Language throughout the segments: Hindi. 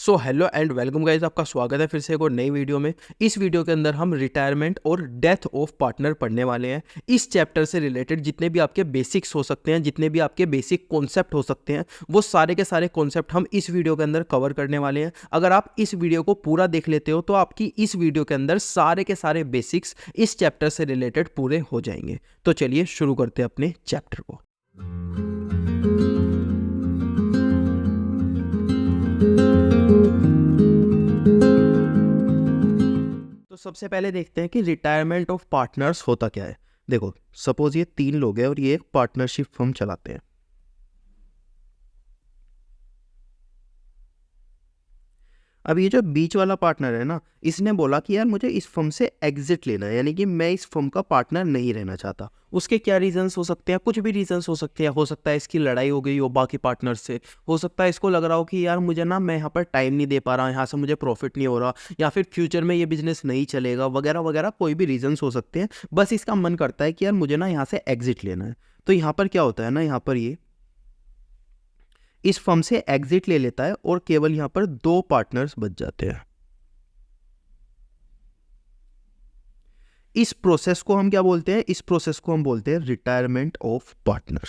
So hello and welcome guys, आपका स्वागत है फिर से एक और नई वीडियो में। इस वीडियो के अंदर हम रिटायरमेंट और डेथ ऑफ पार्टनर पढ़ने वाले हैं। इस चैप्टर से रिलेटेड जितने भी आपके बेसिक्स हो सकते हैं, जितने भी आपके बेसिक कॉन्सेप्ट हो सकते हैं, वो सारे के सारे कॉन्सेप्ट हम इस वीडियो के अंदर कवर करने वाले हैं। अगर आप इस वीडियो को पूरा देख लेते हो तो आपकी इस वीडियो के अंदर सारे के सारे बेसिक्स इस चैप्टर से रिलेटेड पूरे हो जाएंगे। तो चलिए शुरू करते हैं अपने चैप्टर को। तो सबसे पहले देखते हैं कि रिटायरमेंट ऑफ पार्टनर्स होता क्या है। देखो, सपोज ये 3 लोग हैं और ये एक पार्टनरशिप फर्म चलाते हैं। अब ये जो बीच वाला पार्टनर है ना, इसने बोला कि यार मुझे इस फर्म से एग्जिट लेना है, यानी कि मैं इस फर्म का पार्टनर नहीं रहना चाहता। उसके क्या रीजंस हो सकते हैं? कुछ भी रीजंस हो सकते हैं। हो सकता है इसकी लड़ाई हो गई हो बाकी पार्टनर से, हो सकता है इसको लग रहा हो कि यार मुझे ना, मैं यहाँ पर टाइम नहीं दे पा रहा, यहाँ से मुझे प्रॉफिट नहीं हो रहा, या फिर फ्यूचर में ये बिजनेस नहीं चलेगा, वगैरह वगैरह, कोई भी रीजंस हो सकते हैं। बस इसका मन करता है कि यार मुझे ना यहाँ से एग्जिट लेना है। तो यहाँ पर क्या होता है ना, यहाँ पर ये इस फर्म से एग्जिट ले लेता है और केवल यहाँ पर 2 पार्टनर्स बच जाते हैं। इस प्रोसेस को हम क्या बोलते हैं? इस प्रोसेस को हम बोलते हैं रिटायरमेंट ऑफ पार्टनर,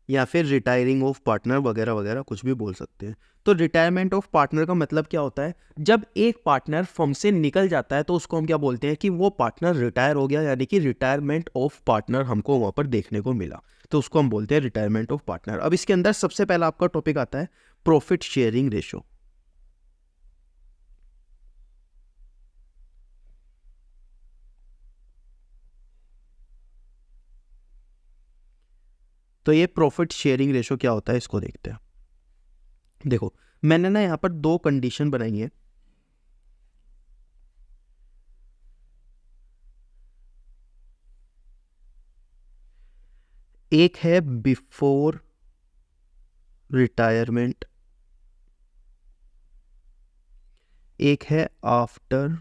या फिर रिटायरिंग ऑफ पार्टनर, वगैरह वगैरह, कुछ भी बोल सकते हैं। तो रिटायरमेंट ऑफ पार्टनर का मतलब क्या होता है? जब एक पार्टनर फर्म से निकल जाता है तो उसको हम क्या बोलते हैं कि वो पार्टनर रिटायर हो गया, यानी कि रिटायरमेंट ऑफ पार्टनर हमको वहां पर देखने को मिला। तो उसको हम बोलते हैं रिटायरमेंट ऑफ पार्टनर। अब इसके अंदर सबसे पहला आपका टॉपिक आता है प्रॉफिट शेयरिंग रेशो। तो ये प्रॉफिट शेयरिंग रेशो क्या होता है, इसको देखते हैं। देखो, मैंने ना यहाँ पर 2 कंडीशन बनाई है। एक है बिफोर रिटायरमेंट, एक है आफ्टर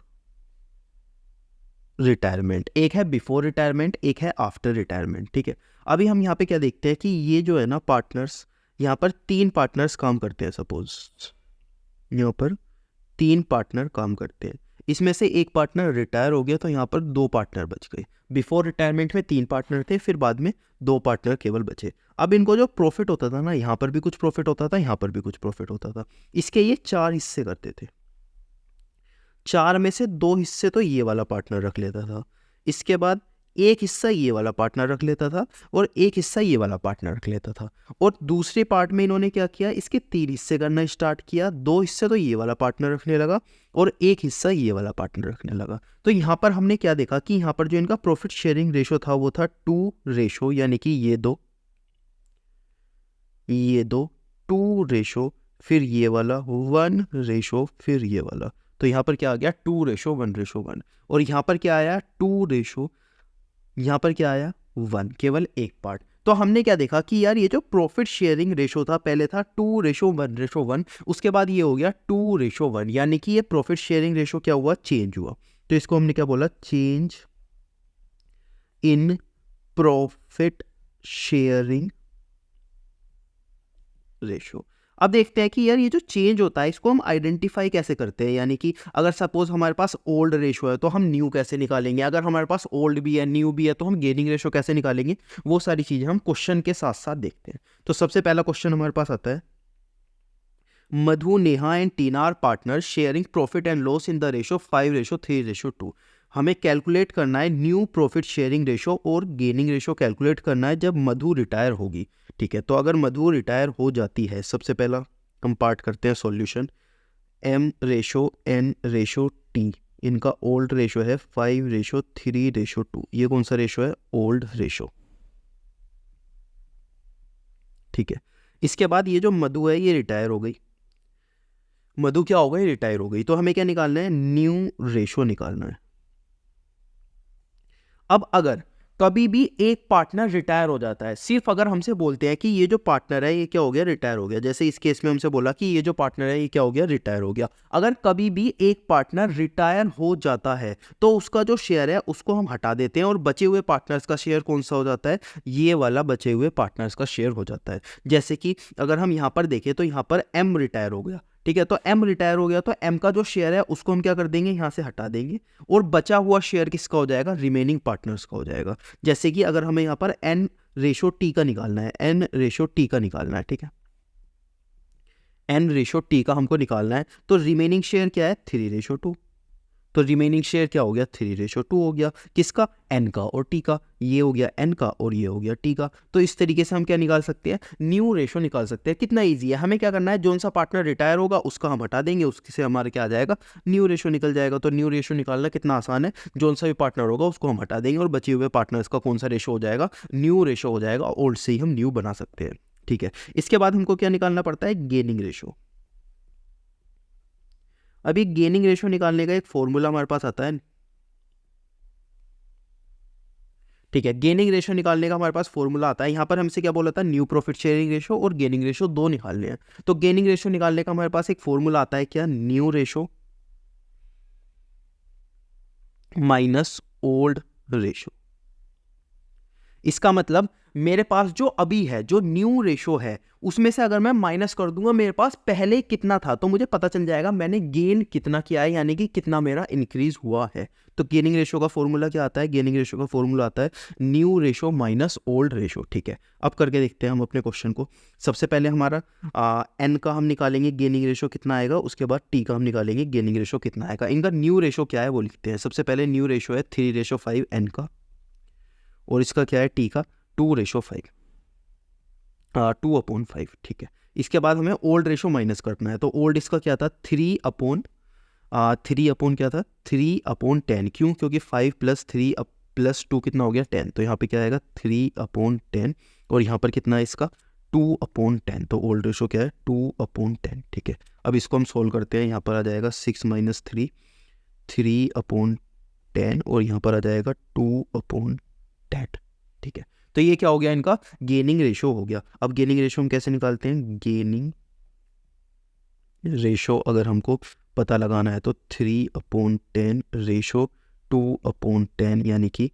रिटायरमेंट। एक है बिफोर रिटायरमेंट, एक है आफ्टर रिटायरमेंट। ठीक है, अभी हम यहाँ पे क्या देखते हैं कि ये जो है ना पार्टनर्स, यहाँ पर 3 पार्टनर्स काम करते हैं। सपोज यहाँ पर 3 पार्टनर काम करते हैं, इसमें से एक पार्टनर रिटायर हो गया तो यहाँ पर 2 पार्टनर बच गए। बिफोर रिटायरमेंट में 3 पार्टनर थे, फिर बाद में 2 पार्टनर केवल बचे। अब इनको जो प्रॉफिट होता था ना, यहाँ पर भी कुछ प्रॉफिट होता था, यहाँ पर भी कुछ प्रॉफिट होता था। इसके ये 4 हिस्से करते थे। 4 में से 2 हिस्से तो ये वाला पार्टनर रख लेता था, इसके बाद एक हिस्सा ये वाला पार्टनर रख लेता था, और एक हिस्सा ये वाला पार्टनर रख लेता था। और दूसरे पार्ट में इन्होंने क्या किया, इसके 3 हिस्से करना स्टार्ट किया। 2 हिस्से तो ये वाला पार्टनर रखने लगा और एक हिस्सा ये वाला पार्टनर रखने लगा। तो यहाँ पर हमने क्या देखा कि यहाँ पर जो इनका प्रॉफिट शेयरिंग रेशो था वो था 2 रेशो, यानी कि ये दो 2 रेशो, फिर ये वाला 1 रेशो, फिर ये वाला। तो यहाँ पर क्या आ गया 2 रेशो 1 रेशो 1। और यहाँ पर क्या आया 2 रेशो, यहाँ पर क्या आया 1, केवल एक पार्ट। तो हमने क्या देखा कि यार ये जो प्रॉफिट शेयरिंग रेशो था, पहले था 2 रेशो 1 रेशो 1, उसके बाद ये हो गया 2 रेशो 1, यानी कि ये प्रॉफिट शेयरिंग रेशो क्या हुआ, चेंज हुआ। तो इसको हमने क्या बोला, change in profit sharing ratio. अब देखते हैं कि यार ये जो चेंज होता है इसको हम आइडेंटिफाई कैसे करते हैं, यानी कि अगर सपोज हमारे पास ओल्ड रेशो है तो हम न्यू कैसे निकालेंगे, अगर हमारे पास ओल्ड भी है न्यू भी है तो हम गेनिंग रेशो कैसे निकालेंगे, वो सारी चीजें हम क्वेश्चन के साथ साथ देखते हैं। तो सबसे पहला क्वेश्चन हमारे पास आता है, Madhu, Neha and Tina are partner sharing profit and loss in the ratio 5:3:2। हमें कैलकुलेट करना है न्यू प्रॉफिट शेयरिंग रेशो और गेनिंग रेशो कैलकुलेट करना है जब मधु रिटायर होगी। ठीक है, तो अगर मधु रिटायर हो जाती है, सबसे पहला हम पार्ट करते हैं solution. m ratio n ratio t, इनका ओल्ड रेशो है 5:3:2। ये कौन सा रेशो है, ओल्ड रेशो। ठीक है, इसके बाद ये जो मधु है ये रिटायर हो गई, मधु क्या हो गई, रिटायर हो गई। तो हमें क्या निकालना है, न्यू रेशो निकालना है। अब अगर कभी भी एक पार्टनर रिटायर हो जाता है, सिर्फ अगर हमसे बोलते हैं कि ये जो पार्टनर है ये क्या हो गया, रिटायर हो गया। जैसे इस केस में हमसे बोला कि ये जो पार्टनर है ये क्या हो गया, रिटायर हो गया। अगर कभी भी एक पार्टनर रिटायर हो जाता है तो उसका जो शेयर है उसको हम हटा देते हैं और बचे हुए पार्टनर्स का शेयर कौन सा हो जाता है, ये वाला बचे हुए पार्टनर्स का शेयर हो जाता है। जैसे कि अगर हम यहाँ पर देखें तो यहाँ पर एम रिटायर हो गया, ठीक है, तो एम रिटायर हो गया तो एम का जो शेयर है उसको हम क्या कर देंगे, यहाँ से हटा देंगे और बचा हुआ शेयर किसका हो जाएगा, रिमेनिंग पार्टनर्स का हो जाएगा। जैसे कि अगर हमें यहाँ पर एन रेशो टी का निकालना है, एन रेशो टी का निकालना है, ठीक है, एन रेशो टी का हमको निकालना है, तो रिमेनिंग शेयर क्या है, 3:2। तो रिमेनिंग शेयर क्या हो गया, 3:2 हो गया, किसका, एन का और टी का। ये हो गया एन का और ये हो गया टी का। तो इस तरीके से हम क्या निकाल सकते हैं, न्यू रेशो निकाल सकते हैं। कितना इजी है, हमें क्या करना है, जोन सा पार्टनर रिटायर होगा उसका हम हटा देंगे, उससे हमारा क्या आ जाएगा, न्यू रेशो निकल जाएगा। तो न्यू रेशो निकालना कितना आसान है, जोन सा भी पार्टनर होगा उसको हम हटा देंगे और बचे हुए पार्टनर्स का कौन सा रेशो हो जाएगा, न्यू रेशो हो जाएगा। ओल्ड से ही हम न्यू बना सकते हैं, ठीक है। इसके बाद हमको क्या निकालना पड़ता है, गेनिंग रेशो। अभी गेनिंग रेशो निकालने का एक फॉर्मूला हमारे पास आता है, ठीक है। गेनिंग रेशो निकालने का हमारे पास फॉर्मूला आता है, यहाँ पर हमसे क्या बोला था, न्यू प्रॉफिट शेयरिंग रेशो और गेनिंग रेशो दो निकालने हैं। तो गेनिंग रेशो निकालने का हमारे पास एक फॉर्मूला आता है क्या, new ratio minus old ratio. इसका मतलब मेरे पास जो अभी है, जो न्यू रेशो है, उसमें से अगर मैं माइनस कर दूंगा मेरे पास पहले कितना था, तो मुझे पता चल जाएगा मैंने गेन कितना किया है, यानी कि कितना मेरा इंक्रीज हुआ है। तो गेनिंग रेशो का फॉर्मूला क्या आता है, गेनिंग रेशो का फॉर्मूला आता है new ratio minus old ratio, ठीक है। अब करके देखते हैं हम अपने क्वेश्चन को। सबसे पहले हमारा एन का हम निकालेंगे गेनिंग रेशो कितना आएगा, उसके बाद टी का हम निकालेंगे गेनिंग रेशो कितना आएगा। इनका न्यू रेशो क्या है वो लिखते हैं। सबसे पहले न्यू रेशो है 3:5 एन का, और इसका क्या है, टी का 2:5, 2/5, ठीक है। इसके बाद हमें ओल्ड रेशो माइनस करना है, तो ओल्ड इसका क्या था, 3 अपॉन क्या था, 3/10। क्यों, क्योंकि 5 + 3 + 2 कितना हो गया, 10। तो यहाँ पे क्या आएगा, 3/10, और यहाँ पर कितना है इसका, 2/10। तो ओल्ड रेशो क्या है, 2/10, ठीक है। अब इसको हम सोल्व करते हैं, यहाँ पर आ जाएगा 6 - 3, 3/10, और यहाँ पर आ जाएगा 2/10, ठीक है। तो ये क्या हो गया, इनका गेनिंग रेशो हो गया। अब गेनिंग रेशो हम कैसे निकालते हैं, गेनिंग रेशो अगर हमको पता लगाना है तो 3/10 रेशो 2/10, यानी कि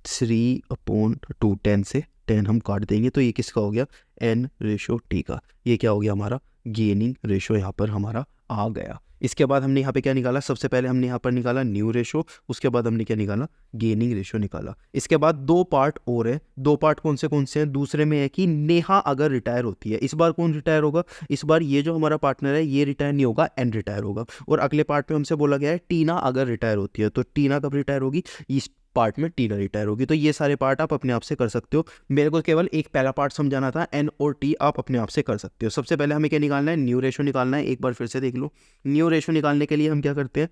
3/2, 10 से 10 हम काट देंगे, तो ये किसका हो गया, एन रेशो टी का। ये क्या हो गया, हमारा गेनिंग रेशो यहाँ पर हमारा आ गया। इसके बाद हमने यहाँ पे क्या निकाला, सबसे पहले हमने यहाँ पर निकाला न्यू रेशो, उसके बाद हमने क्या निकाला, गेनिंग रेशो निकाला। इसके बाद दो पार्ट और है, दो पार्ट कौन से हैं, दूसरे में है कि नेहा अगर रिटायर होती है, इस बार कौन रिटायर होगा, इस बार ये जो हमारा पार्टनर है ये रिटायर नहीं होगा, एन रिटायर होगा। और अगले पार्ट में हमसे बोला गया है टीना अगर रिटायर होती है, तो टीना कब रिटायर होगी, इस पार्ट में टीना रिटायर होगी। तो ये सारे पार्ट आप अपने आप से कर सकते हो, मेरे को केवल एक पहला पार्ट समझाना था, एन और टी आप अपने आप से कर सकते हो। सबसे पहले हमें क्या निकालना है, न्यू रेशो निकालना है। एक बार फिर से देख लो, न्यू रेशो निकालने के लिए हम क्या करते हैं,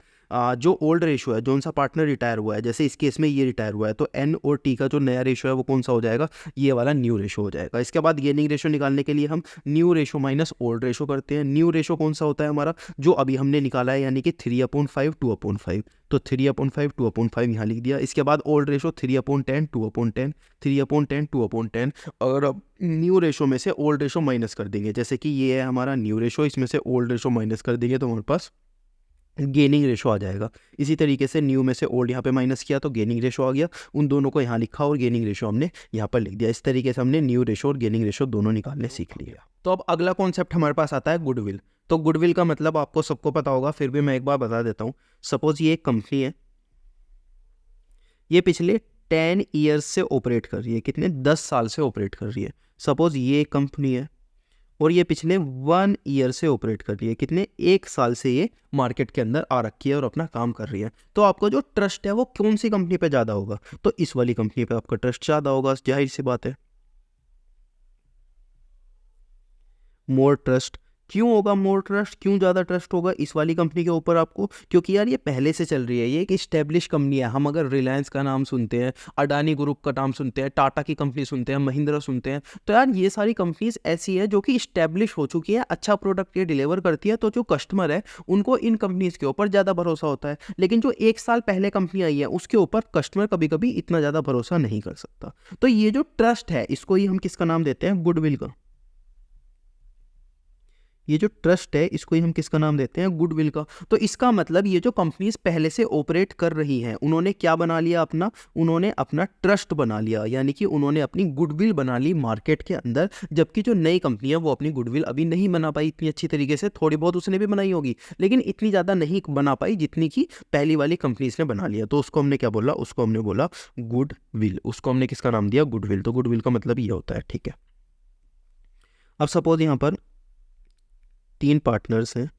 जो ओल्ड रेशो है, जो सा पार्टनर रिटायर हुआ है, जैसे इस केस में ये रिटायर हुआ है, तो एन और टी का जो नया रेशो है वो कौन सा हो जाएगा, ये वाला न्यू रेशो हो जाएगा। इसके बाद गेनिंग रेशो निकालने के लिए हम new ratio minus old ratio करते हैं। न्यू रेशो कौन सा होता है हमारा, जो अभी हमने निकाला है, यानी कि 3/5 2/5, तो 3/5 2/5 यहाँ लिख दिया। इसके बाद ओल्ड रेशो 3/10 2/10, 3/10 2/10, और अब न्यू रेशो में से ओल्ड रेशो माइनस कर देंगे, जैसे कि ये है हमारा न्यू रेशो, इसमें से ओल्ड रेशो माइनस कर देंगे तो हमारे पास गेनिंग रेशो आ जाएगा। इसी तरीके से न्यू में से ओल्ड यहाँ पे माइनस किया तो गेनिंग रेशो आ गया, उन दोनों को यहाँ लिखा और गेनिंग रेशो हमने यहाँ पर लिख दिया। इस तरीके से हमने न्यू रेशो और गेनिंग रेशो दोनों निकालने सीख लिया। तो अब अगला कॉन्सेप्ट हमारे पास आता है गुडविल। तो गुडविल का मतलब आपको सबको पता होगा, फिर भी मैं एक बार बता देता हूँ। सपोज ये एक कंपनी है, ये पिछले 10 ईयर्स से ऑपरेट कर रही है, कितने, 10 साल से ऑपरेट कर रही है। सपोज ये एक कंपनी है और ये पिछले 1 ईयर से ऑपरेट कर रही है, कितने, 1 साल से ये मार्केट के अंदर आ रखी है और अपना काम कर रही है। तो आपका जो ट्रस्ट है वो कौन सी कंपनी पे ज़्यादा होगा, तो इस वाली कंपनी पे आपका ट्रस्ट ज़्यादा होगा, जाहिर सी बात है। मोर ट्रस्ट क्यों होगा मोर ट्रस्ट, क्यों ज़्यादा ट्रस्ट होगा इस वाली कंपनी के ऊपर आपको? क्योंकि यार ये पहले से चल रही है, ये एक इस्टेब्लिश कंपनी है। हम अगर रिलायंस का नाम सुनते हैं, अडानी ग्रुप का नाम सुनते हैं, टाटा की कंपनी सुनते हैं, महिंद्रा सुनते हैं, तो यार ये सारी कंपनीज ऐसी है जो कि इस्टेब्लिश हो चुकी है, अच्छा प्रोडक्ट ये डिलीवर करती है, तो जो कस्टमर है उनको इन कंपनीज के ऊपर ज़्यादा भरोसा होता है। लेकिन जो 1 साल पहले कंपनी आई है उसके ऊपर कस्टमर कभी कभी इतना ज़्यादा भरोसा नहीं कर सकता। तो ये जो ट्रस्ट है इसको ही हम किसका नाम देते हैं? गुडविल का। ये जो ट्रस्ट है इसको ही हम किसका नाम देते हैं? गुडविल का। तो इसका मतलब ये जो कंपनीज पहले से ऑपरेट कर रही हैं उन्होंने क्या बना लिया अपना? उन्होंने अपना ट्रस्ट बना लिया, यानी कि उन्होंने अपनी गुडविल बना ली मार्केट के अंदर। जबकि जो नई कंपनी है वो अपनी गुडविल अभी नहीं बना पाई इतनी अच्छी तरीके से, थोड़ी बहुत उसने भी बनाई होगी लेकिन इतनी ज़्यादा नहीं बना पाई जितनी कि पहली वाली कंपनीज ने बना लिया। तो उसको हमने क्या बोला? उसको हमने बोला गुडविल। उसको हमने किसका नाम दिया? गुडविल। तो गुडविल का मतलब ये होता है, ठीक है। अब सपोज यहाँ पर 3 पार्टनर्स हैं,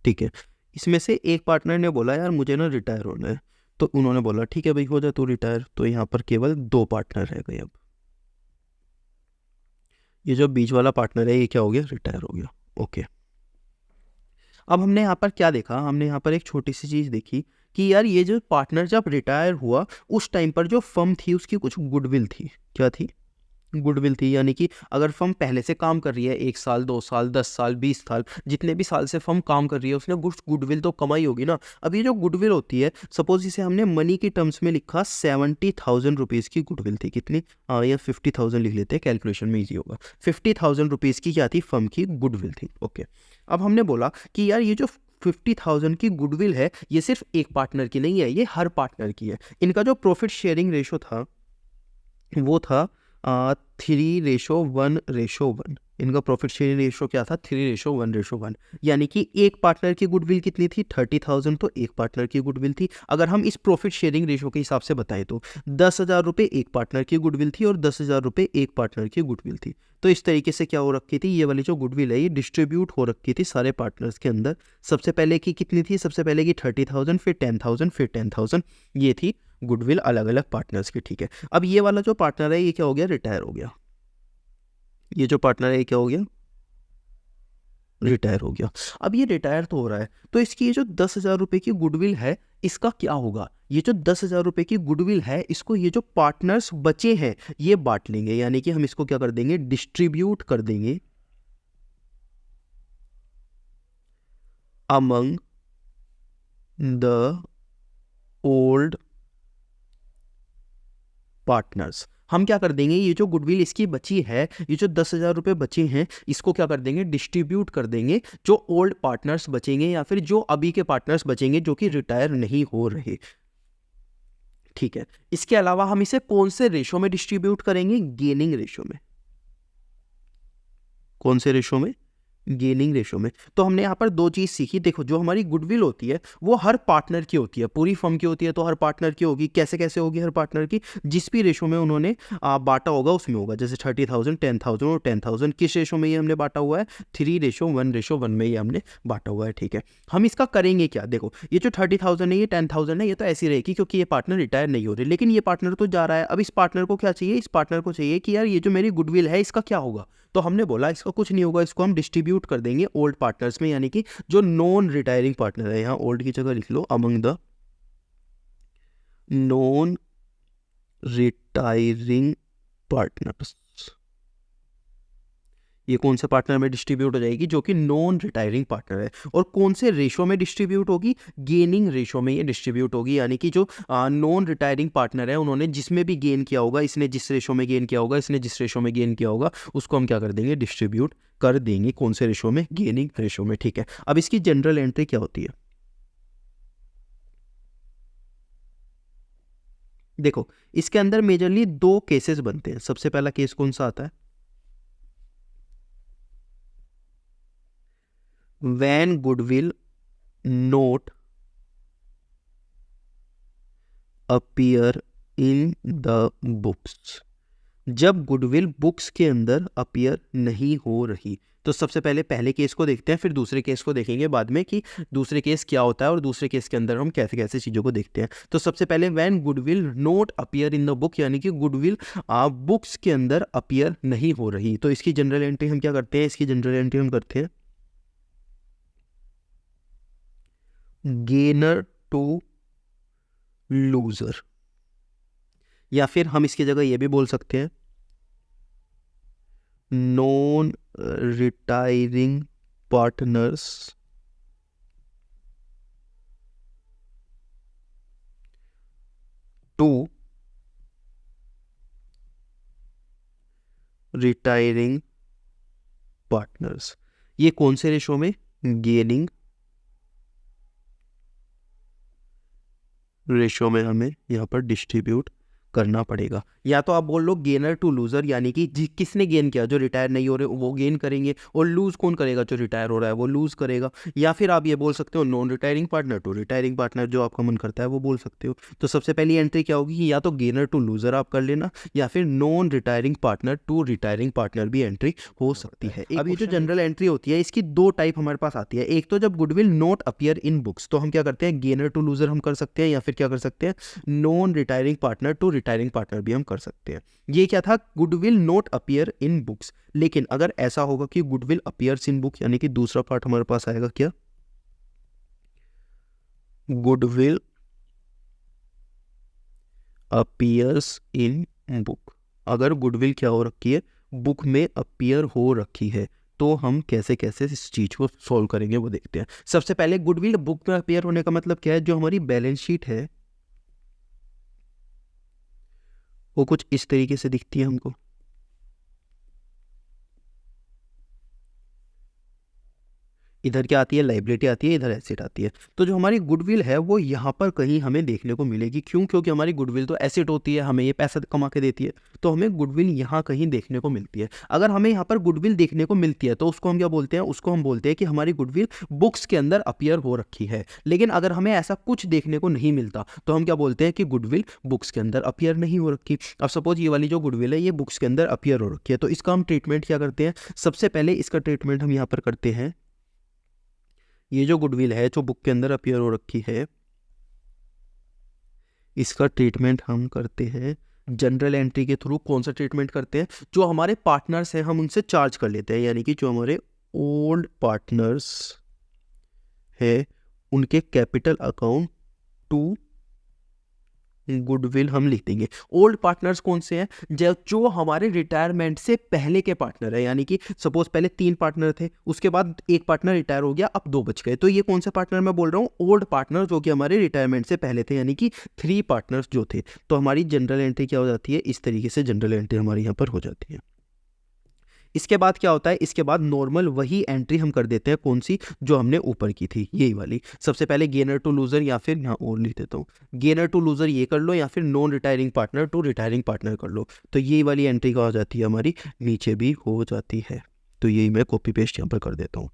ठीक है। इसमें से एक पार्टनर ने बोला यार मुझे ना रिटायर होना है, तो उन्होंने बोला ठीक है भाई हो जा तू रिटायर। तो यहाँ पर केवल 2 पार्टनर रह गए। अब ये जो बीच वाला पार्टनर है ये क्या हो गया? रिटायर हो गया। ओके। अब हमने यहाँ पर क्या देखा? हमने यहाँ पर एक छोटी सी चीज़ देखी कि यार ये जो पार्टनर जब रिटायर हुआ उस टाइम पर जो फर्म थी उसकी कुछ गुडविल थी। क्या थी? गुडविल थी। यानी कि अगर फर्म पहले से काम कर रही है 1 साल 2 साल 10 साल 20 साल जितने भी साल से फर्म काम कर रही है उसने कुछ गुडविल तो कमाई होगी ना। अब ये जो गुडविल होती है, सपोज इसे हमने मनी की टर्म्स में लिखा, 70,000 रुपीज़ की गुडविल थी। कितनी? या 50,000 लिख लेते हैं, कैलकुलेशन में ईजी होगा। 50,000 रुपीज़ की क्या थी? फर्म की गुडविल थी। ओके। अब हमने बोला कि यार ये जो 50,000 की गुडविल है ये सिर्फ एक पार्टनर की नहीं है, ये हर पार्टनर की है। इनका जो प्रॉफिट शेयरिंग रेशो था वो था 3:1:1। इनका प्रॉफिट शेयरिंग रेशो क्या था? 3:1:1। यानी कि एक पार्टनर की गुडविल कितनी थी? 30,000। तो एक पार्टनर की गुडविल थी। अगर हम इस प्रॉफिट शेयरिंग रेशो के हिसाब से बताएं तो 10,000 रुपये एक पार्टनर की गुडविल थी और 10,000 रुपये एक पार्टनर की गुडविल थी। तो इस तरीके से क्या हो रखी थी? ये वाली जो गुडविल है ये डिस्ट्रीब्यूट हो रखी थी सारे पार्टनर्स के अंदर। सबसे पहले की कितनी थी? सबसे पहले की 30,000, फिर 10,000, फिर 10,000। ये थी गुडविल अलग अलग पार्टनर्स की, ठीक है। अब ये वाला जो पार्टनर है ये क्या हो गया? रिटायर हो गया। ये जो पार्टनर है ये क्या हो गया? रिटायर हो गया। अब ये रिटायर तो हो रहा है, तो इसकी ये जो 10,000 रुपये की गुडविल है इसका क्या होगा? ये जो 10,000 रुपये की गुडविल है इसको ये जो पार्टनर्स बचे हैं ये बांट लेंगे। यानी कि हम इसको क्या कर देंगे? डिस्ट्रीब्यूट कर देंगे अमंग द ओल्ड पार्टनर्स। हम क्या कर देंगे? ये जो गुडविल इसकी बची है, ये जो 10,000 रुपये बचे हैं इसको क्या कर देंगे? डिस्ट्रीब्यूट कर देंगे जो ओल्ड पार्टनर्स बचेंगे या फिर जो अभी के पार्टनर्स बचेंगे जो कि रिटायर नहीं हो रहे, ठीक है। इसके अलावा हम इसे कौन से रेशो में डिस्ट्रीब्यूट करेंगे? गेनिंग रेशो में। कौन से रेशो में? गेनिंग रेशो में। तो हमने यहाँ पर 2 चीज़ सीखी। देखो जो हमारी गुडविल होती है वो हर पार्टनर की होती है, पूरी फर्म की होती है तो हर पार्टनर की होगी। कैसे कैसे होगी हर पार्टनर की? जिस भी रेशो में उन्होंने बांटा होगा उसमें होगा। जैसे 30,000 10,000 और 10,000 किस रेशो में ये हमने बांटा हुआ है? 3:1:1 में ये हमने बांटा हुआ है, ठीक है। हम इसका करेंगे क्या? देखो ये जो 30,000 है ये 10,000 है, ये तो ऐसी रहेगी क्योंकि ये पार्टनर रिटायर नहीं हो रहे, लेकिन ये पार्टनर तो जा रहा है। अब इस पार्टनर को क्या चाहिए? इस पार्टनर को चाहिए कि यार ये जो मेरी गुडविल है इसका क्या होगा? तो हमने बोला इसका कुछ नहीं होगा, इसको हम डिस्ट्रीब्यूट कर देंगे ओल्ड पार्टनर्स में। यानी कि जो नॉन रिटायरिंग पार्टनर है, यहाँ ओल्ड की जगह लिख लो among the non retiring partners. ये कौन से पार्टनर में डिस्ट्रीब्यूट हो जाएगी? जो कि नॉन रिटायरिंग पार्टनर है। और कौन से रेशो में डिस्ट्रीब्यूट होगी? गेनिंग रेशो में ये डिस्ट्रीब्यूट होगी। यानी कि जो नॉन रिटायरिंग पार्टनर है उन्होंने जिसमें भी गेन किया होगा, इसने जिस रेशो में गेन किया होगा, इसने जिस रेशो में गेन किया होगा, उसको हम क्या कर देंगे? डिस्ट्रीब्यूट कर देंगे। कौन से रेशो में? गेनिंग रेशो में, ठीक है। अब इसकी जनरल एंट्री क्या होती है? देखो इसके अंदर मेजरली 2 केसेस बनते हैं। सबसे पहला केस कौन सा आता है? when goodwill note appear in the books। जब गुडविल बुक्स के अंदर अपीयर नहीं हो रही। तो सबसे पहले केस को देखते हैं, फिर दूसरे केस को देखेंगे बाद में कि दूसरे केस क्या होता है और दूसरे केस के अंदर हम कैसे कैसे चीज़ों को देखते हैं। तो सबसे पहले when goodwill not appear in the book, यानी कि गुडविल बुक्स के अंदर अपीयर नहीं हो रही, तो इसकी जनरल एंट्री हम क्या करते हैं, इसकी जनरल एंट्री हम करते हैं गेनर टू लूजर, या फिर हम इसकी जगह ये भी बोल सकते हैं non retiring partners to retiring partners. ये कौन से रेशो में, गेनिंग रेशो में हमें यहाँ पर डिस्ट्रीब्यूट करना पड़ेगा। या तो आप बोल लो गेनर टू लूजर, यानी कि किसने गेन किया, जो रिटायर नहीं हो रहे वो गेन करेंगे, और लूज कौन करेगा, जो रिटायर हो रहा है वो लूज करेगा। या फिर आप ये बोल सकते हो non retiring partner to retiring partner, जो आपका मन करता है वो बोल सकते हो। तो सबसे पहली एंट्री क्या होगी, या तो गेनर टू लूजर आप कर लेना, या फिर non retiring partner to retiring partner भी एंट्री हो सकती है। अब ये जो जनरल एंट्री होती है इसकी दो टाइप हमारे पास आती है। एक तो जब goodwill not appear in books, तो हम क्या करते हैं गेनर टू लूजर हम कर सकते हैं, या फिर क्या कर सकते हैं non retiring partner to retiring partner भी हम कर सकते हैं। ये क्या था, goodwill not appear in books. लेकिन अगर ऐसा होगा कि गुडविल अपीयर्स इन बुक, यानी कि दूसरा पार्ट हमारे पास आएगा क्या, गुडविल अपीयर्स इन बुक। अगर गुडविल क्या हो रखी है, बुक में अपीयर हो रखी है, तो हम कैसे कैसे इस चीज को सॉल्व करेंगे वो देखते हैं। सबसे पहले गुडविल बुक में अपीयर होने का मतलब क्या है, जो हमारी बैलेंस शीट है वो कुछ इस तरीके से दिखती है हमको। इधर क्या आती है, लाइबिलिटी आती है, इधर एसेट आती है। तो जो हमारी गुडविल है वो यहाँ पर कहीं हमें देखने को मिलेगी। क्यों, क्योंकि हमारी गुडविल तो एसेट होती है, हमें ये पैसा कमा के देती है, तो हमें गुडविल यहाँ कहीं देखने को मिलती है। अगर हमें यहाँ पर गुडविल देखने को मिलती है तो उसको हम क्या बोलते हैं, उसको हम बोलते हैं कि हमारी गुडविल बुक्स के अंदर अपीयर हो रखी है। लेकिन अगर हमें ऐसा कुछ देखने को नहीं मिलता तो हम क्या बोलते हैं कि गुडविल बुक्स के अंदर अपीयर नहीं हो रखी। अब सपोज ये वाली जो गुडविल है ये बुक्स के अंदर अपीयर हो रखी है, तो इसका हम ट्रीटमेंट क्या करते हैं, सबसे पहले इसका ट्रीटमेंट हम यहाँ पर करते हैं, ये जो गुडविल है जो बुक के अंदर अपीयर हो रखी है इसका ट्रीटमेंट हम करते हैं जनरल एंट्री के थ्रू। कौन सा ट्रीटमेंट करते हैं, जो हमारे पार्टनर्स हैं हम उनसे चार्ज कर लेते हैं, यानी कि जो हमारे ओल्ड पार्टनर्स है उनके कैपिटल अकाउंट टू गुडविल हम लिख देंगे। ओल्ड पार्टनर्स कौन से हैं, जो हमारे रिटायरमेंट से पहले के पार्टनर है, यानी कि सपोज पहले 3 पार्टनर थे, उसके बाद एक पार्टनर रिटायर हो गया, अब 2 बच गए, तो ये कौन से पार्टनर मैं बोल रहा हूँ, ओल्ड पार्टनर जो कि हमारे रिटायरमेंट से पहले थे, यानी कि 3 पार्टनर्स जो थे। तो हमारी जनरल एंट्री क्या हो जाती है, इस तरीके से जनरल एंट्री हमारी यहाँ पर हो जाती है। इसके बाद क्या होता है, इसके बाद नॉर्मल वही एंट्री हम कर देते हैं, कौन सी, जो हमने ऊपर की थी यही वाली। सबसे पहले गेनर टू लूजर, या फिर यहाँ और लिख देता हूँ गेनर टू लूजर ये कर लो, या फिर non retiring partner to retiring partner कर लो। तो यही वाली एंट्री का हो जाती है हमारी, नीचे भी हो जाती है। तो यही मैं कॉपी पेस्ट यहाँ पर कर देता हूँ।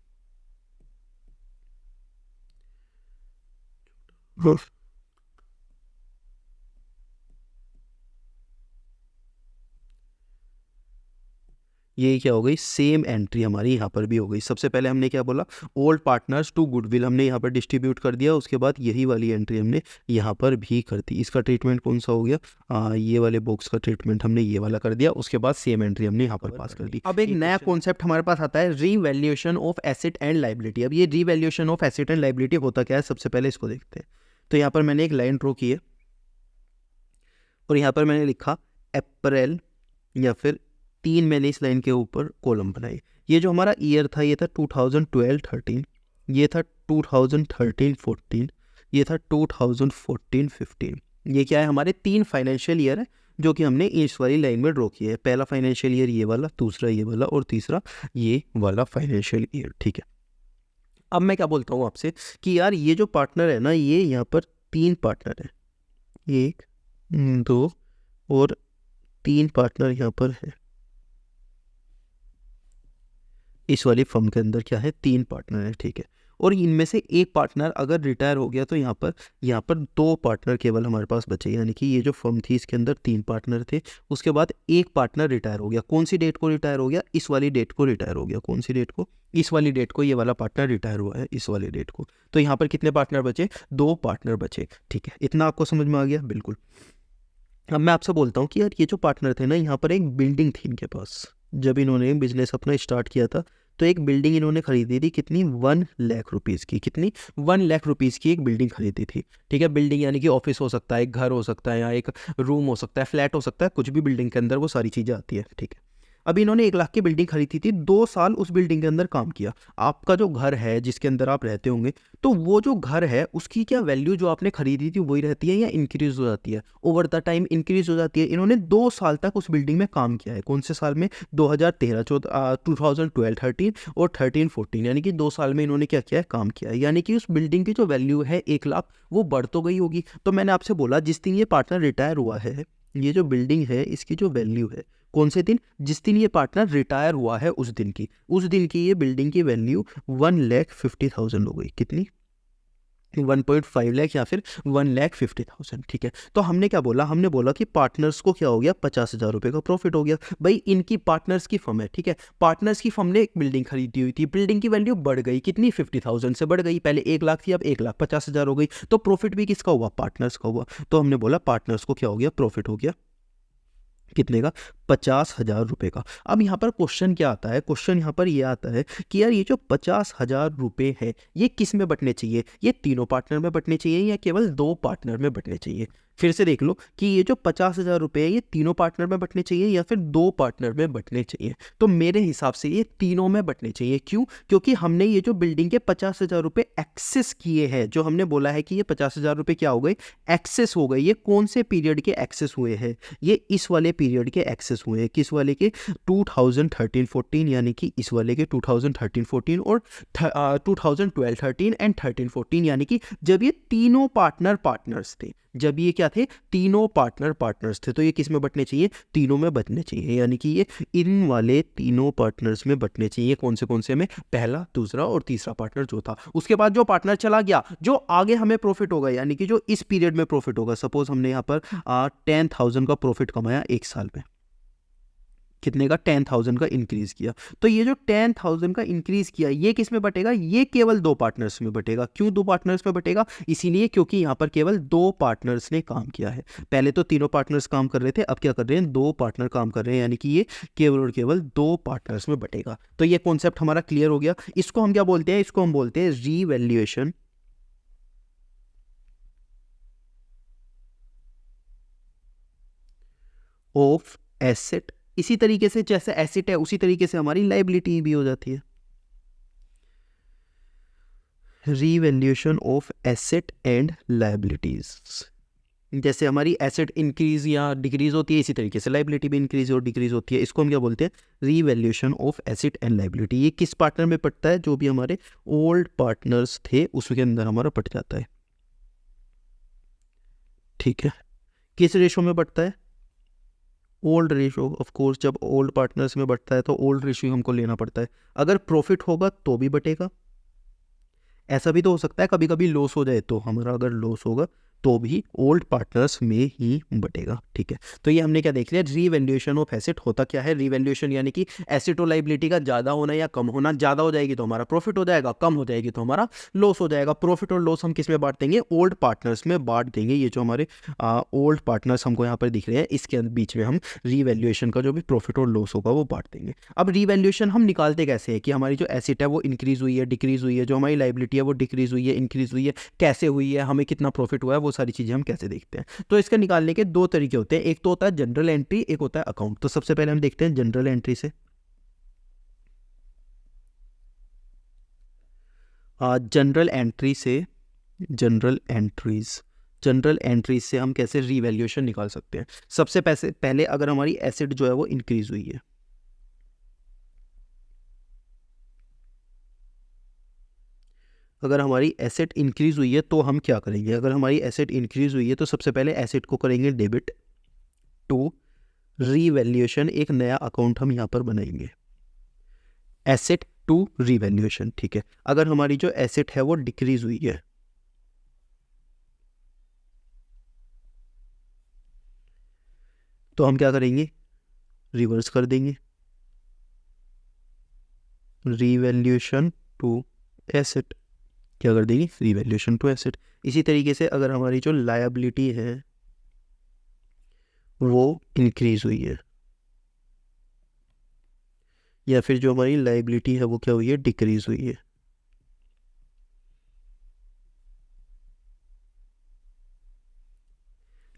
ये क्या हो गई, सेम एंट्री हमारी यहाँ पर भी हो गई। सबसे पहले हमने क्या बोला, ओल्ड पार्टनर्स टू गुडविल हमने यहाँ पर डिस्ट्रीब्यूट कर दिया, उसके बाद यही वाली एंट्री हमने यहाँ पर भी कर दी। इसका ट्रीटमेंट कौन सा हो गया, ये वाले बॉक्स का ट्रीटमेंट हमने ये वाला कर दिया, उसके बाद सेम एंट्री हमने यहाँ पर पास कर दी। अब एक नया कॉन्सेप्ट हमारे पास आता है, revaluation of asset and liability. अब ये revaluation of asset and liability होता क्या है, सबसे पहले इसको देखते हैं। तो यहाँ पर मैंने एक लाइन ड्रॉ की है और यहाँ पर मैंने लिखा अप्रैल, या फिर 3 मैंने इस लाइन के ऊपर कॉलम बनाई। ये जो हमारा ईयर था ये था 2012-13, ये था 2013-14, ये था 2014-15। ये क्या है, हमारे 3 फाइनेंशियल ईयर है जो कि हमने इस वाली लाइन में ड्रॉ किया है। पहला फाइनेंशियल ईयर ये वाला, दूसरा ये वाला, और तीसरा ये वाला फाइनेंशियल ईयर, ठीक है। अब मैं क्या बोलता हूँ आपसे कि यार ये जो पार्टनर है ना, ये यहाँ पर 3 पार्टनर है, 1 2 और 3 पार्टनर यहाँ पर है। इस वाली फर्म के अंदर क्या है, 3 पार्टनर है, ठीक है। और इनमें से एक पार्टनर अगर रिटायर हो गया तो यहाँ पर 2 पार्टनर केवल हमारे पास बचे, यानी कि ये जो फर्म थी इसके अंदर 3 पार्टनर थे, उसके बाद एक पार्टनर रिटायर हो गया। कौन सी डेट को रिटायर हो गया? इस वाली डेट को रिटायर हो गया। कौन सी डेट को? इस वाली डेट को ये वाला पार्टनर रिटायर हुआ है, इस वाली डेट को। तो यहाँ पर कितने पार्टनर बचे? 2 पार्टनर बचे। ठीक है, इतना आपको समझ में आ गया? बिल्कुल। अब मैं आपसे बोलता हूँ कि यार ये जो पार्टनर थे ना, यहाँ पर एक बिल्डिंग थी इनके पास। जब इन्होंने बिजनेस अपना स्टार्ट किया था तो एक बिल्डिंग इन्होंने खरीदी थी। कितनी? 1 लाख रुपीज़ की। कितनी? 1 लाख रुपीज़ की एक बिल्डिंग खरीदी थी। ठीक है, बिल्डिंग यानी कि ऑफिस हो सकता है, एक घर हो सकता है, या एक रूम हो सकता है, फ्लैट हो सकता है, कुछ भी बिल्डिंग के अंदर वो सारी चीज़ें आती है। ठीक है, अभी इन्होंने 1 लाख की बिल्डिंग खरीदी थी, 2 साल उस बिल्डिंग के अंदर काम किया। आपका जो घर है जिसके अंदर आप रहते होंगे, तो वो जो घर है उसकी क्या वैल्यू जो आपने खरीदी थी वही रहती है या इंक्रीज हो जाती है? ओवर द टाइम इंक्रीज हो जाती है। इन्होंने 2 साल तक उस बिल्डिंग में काम किया है। कौन से साल में? 2013 2012 13 और 13 14, यानी कि 2 साल में इन्होंने क्या किया है? काम किया है। यानी कि उस बिल्डिंग की जो वैल्यू है 1 लाख, वो बढ़ तो गई होगी। तो मैंने आपसे बोला जिस दिन ये पार्टनर रिटायर हुआ है, ये जो बिल्डिंग है इसकी जो वैल्यू है, कौन से दिन? जिस दिन ये पार्टनर रिटायर हुआ है उस दिन की ये बिल्डिंग की वैल्यू 1,50,000 हो गई। कितनी? 1.5 लाख या फिर 1,50,000। ठीक है, तो हमने क्या बोला? हमने बोला कि पार्टनर्स को क्या हो गया? 50,000 रुपये का प्रॉफिट हो गया। भाई इनकी पार्टनर्स की फर्म है, ठीक है, पार्टनर्स की फर्म ने एक बिल्डिंग खरीदी हुई थी, बिल्डिंग की वैल्यू बढ़ गई। कितनी? 50,000 से बढ़ गई। पहले 1 लाख थी, अब 1,50,000 हो गई। तो प्रॉफिट भी किसका हुआ? पार्टनर्स का हुआ। तो हमने बोला पार्टनर्स को क्या हो गया? प्रॉफिट हो गया। कितने का? 50,000 रुपये का। अब यहाँ पर क्वेश्चन क्या आता है? क्वेश्चन यहाँ पर ये आता है कि यार ये जो 50,000 रुपये है ये किस में बंटने चाहिए? ये तीनों पार्टनर में बंटने चाहिए या केवल 2 पार्टनर में बंटने चाहिए? फिर से देख लो कि ये जो 50,000 रुपये है ये तीनों पार्टनर में बंटने चाहिए या फिर 2 पार्टनर में बंटने चाहिए? तो मेरे हिसाब से ये तीनों में बंटने चाहिए। क्यों? क्योंकि हमने ये जो बिल्डिंग के 50,000 रुपये एक्सेस किए हैं, जो हमने बोला है कि ये 50,000 रुपये क्या हो गए? एक्सेस हो गए। ये कौन से पीरियड के एक्सेस हुए हैं? ये इस वाले पीरियड के एक्सेस हुए हैं। किस वाले के? 2013-14, यानी कि इस वाले के 2013-14 और 2012-13 एंड 13-14, यानी कि जब ये तीनों पार्टनर्स थे। जब ये क्या थे? तीनों पार्टनर्स थे। तो ये किस में बंटने चाहिए? तीनों में बंटने चाहिए, यानी कि ये इन वाले तीनों पार्टनर्स में बंटने चाहिए। कौन से में? पहला, दूसरा और तीसरा पार्टनर जो था। उसके बाद जो पार्टनर चला गया, जो आगे हमें प्रॉफिट होगा, यानी कि जो इस पीरियड में प्रॉफिट होगा, सपोज हमने यहाँ पर 10,000 का प्रॉफिट कमाया 1 साल में। कितने का? 10,000 का इंक्रीज किया। तो ये जो 10,000 का इंक्रीज किया ये किस में बटेगा? ये केवल 2 पार्टनर्स में बटेगा। क्यों 2 पार्टनर्स में बटेगा? इसीलिए क्योंकि यहाँ पर केवल 2 पार्टनर्स ने काम किया है। पहले तो तीनों पार्टनर्स काम कर रहे थे, अब क्या कर रहे हैं? 2 पार्टनर काम कर रहे हैं, यानी कि ये केवल और केवल 2 पार्टनर्स में बटेगा। तो ये कॉन्सेप्ट हमारा क्लियर हो गया। इसको हम क्या बोलते हैं? इसको हम बोलते हैं रीवैल्यूएशन ऑफ एसेट। इसी तरीके से जैसे एसेट है उसी तरीके से हमारी लाइबिलिटी भी हो जाती है। Revaluation of asset and liabilities. जैसे हमारी एसेट इंक्रीज या डिक्रीज होती है, इसी तरीके से लाइबिलिटी भी इंक्रीज और डिक्रीज होती है। इसको हम क्या बोलते हैं? Revaluation of asset and liability. ये किस पार्टनर में पड़ता है? जो भी हमारे ओल्ड पार्टनर्स थे उसके अंदर हमारा पड़ जाता है। ठीक है, किस रेशो में बढ़ता है? Old ratio. ऑफ कोर्स जब ओल्ड पार्टनर्स में बढ़ता है तो ओल्ड रेशो हमको लेना पड़ता है। अगर प्रॉफिट होगा तो भी बटेगा। ऐसा भी तो हो सकता है कभी कभी लॉस हो जाए, तो हमारा अगर लॉस होगा तो भी ओल्ड पार्टनर्स में ही बटेगा। ठीक है, तो ये हमने क्या देख लिया? रीवैल्यूएशन ऑफ एसेट होता क्या है? रीवैल्यूएशन यानी कि एसेट और लाइबिलिटी का ज़्यादा होना या कम होना। ज़्यादा हो जाएगी तो हमारा प्रॉफिट हो जाएगा, कम हो जाएगी तो हमारा लॉस हो जाएगा। प्रॉफिट और लॉस हम किस में बांट देंगे? ओल्ड पार्टनर्स में बांट देंगे। ये जो हमारे ओल्ड पार्टनर्स हमको यहाँ पर दिख रहे हैं, इसके बीच में हम रीवैल्यूएशन का जो भी प्रॉफिट और लॉस होगा वो बांट देंगे। अब रीवैल्यूएशन हम निकालते कैसे हैं? कि हमारी जो एसेट है वो इंक्रीज हुई है, डिक्रीज हुई है, जो हमारी लाइबिलिटी है वो डिक्रीज हुई है, इंक्रीज हुई है, कैसे हुई है, हमें कितना प्रॉफिट हुआ है, वो सारी चीज़ें हम कैसे देखते हैं। तो इसका निकालने के 2 तरीके होते हैं। एक तो होता है जनरल एंट्री, एक होता है अकाउंट। तो सबसे पहले हम देखते हैं जनरल एंट्री से। जनरल एंट्री से जनरल एंट्रीज से हम कैसे रीवैल्यूएशन निकाल सकते हैं? सबसे पहले अगर हमारी एसेट जो है वो इंक्रीज हुई है, अगर हमारी एसेट इंक्रीज हुई है तो हम क्या करेंगे? अगर हमारी एसेट इंक्रीज हुई है तो सबसे पहले एसेट को करेंगे डेबिट टू रीवैल्यूएशन। एक नया अकाउंट हम यहाँ पर बनाएंगे, एसेट टू रीवैल्यूएशन, ठीक है। अगर हमारी जो एसेट है वो डिक्रीज हुई है, तो हम क्या करेंगे, रिवर्स कर देंगे, रीवैल्यूएशन टू एसेट, क्या कर देंगे, रीवैल्यूएशन टू एसेट। इसी तरीके से अगर हमारी जो लायबिलिटी है वो इंक्रीज हुई है, या फिर जो हमारी लायबिलिटी है वो क्या हुई है, डिक्रीज हुई है,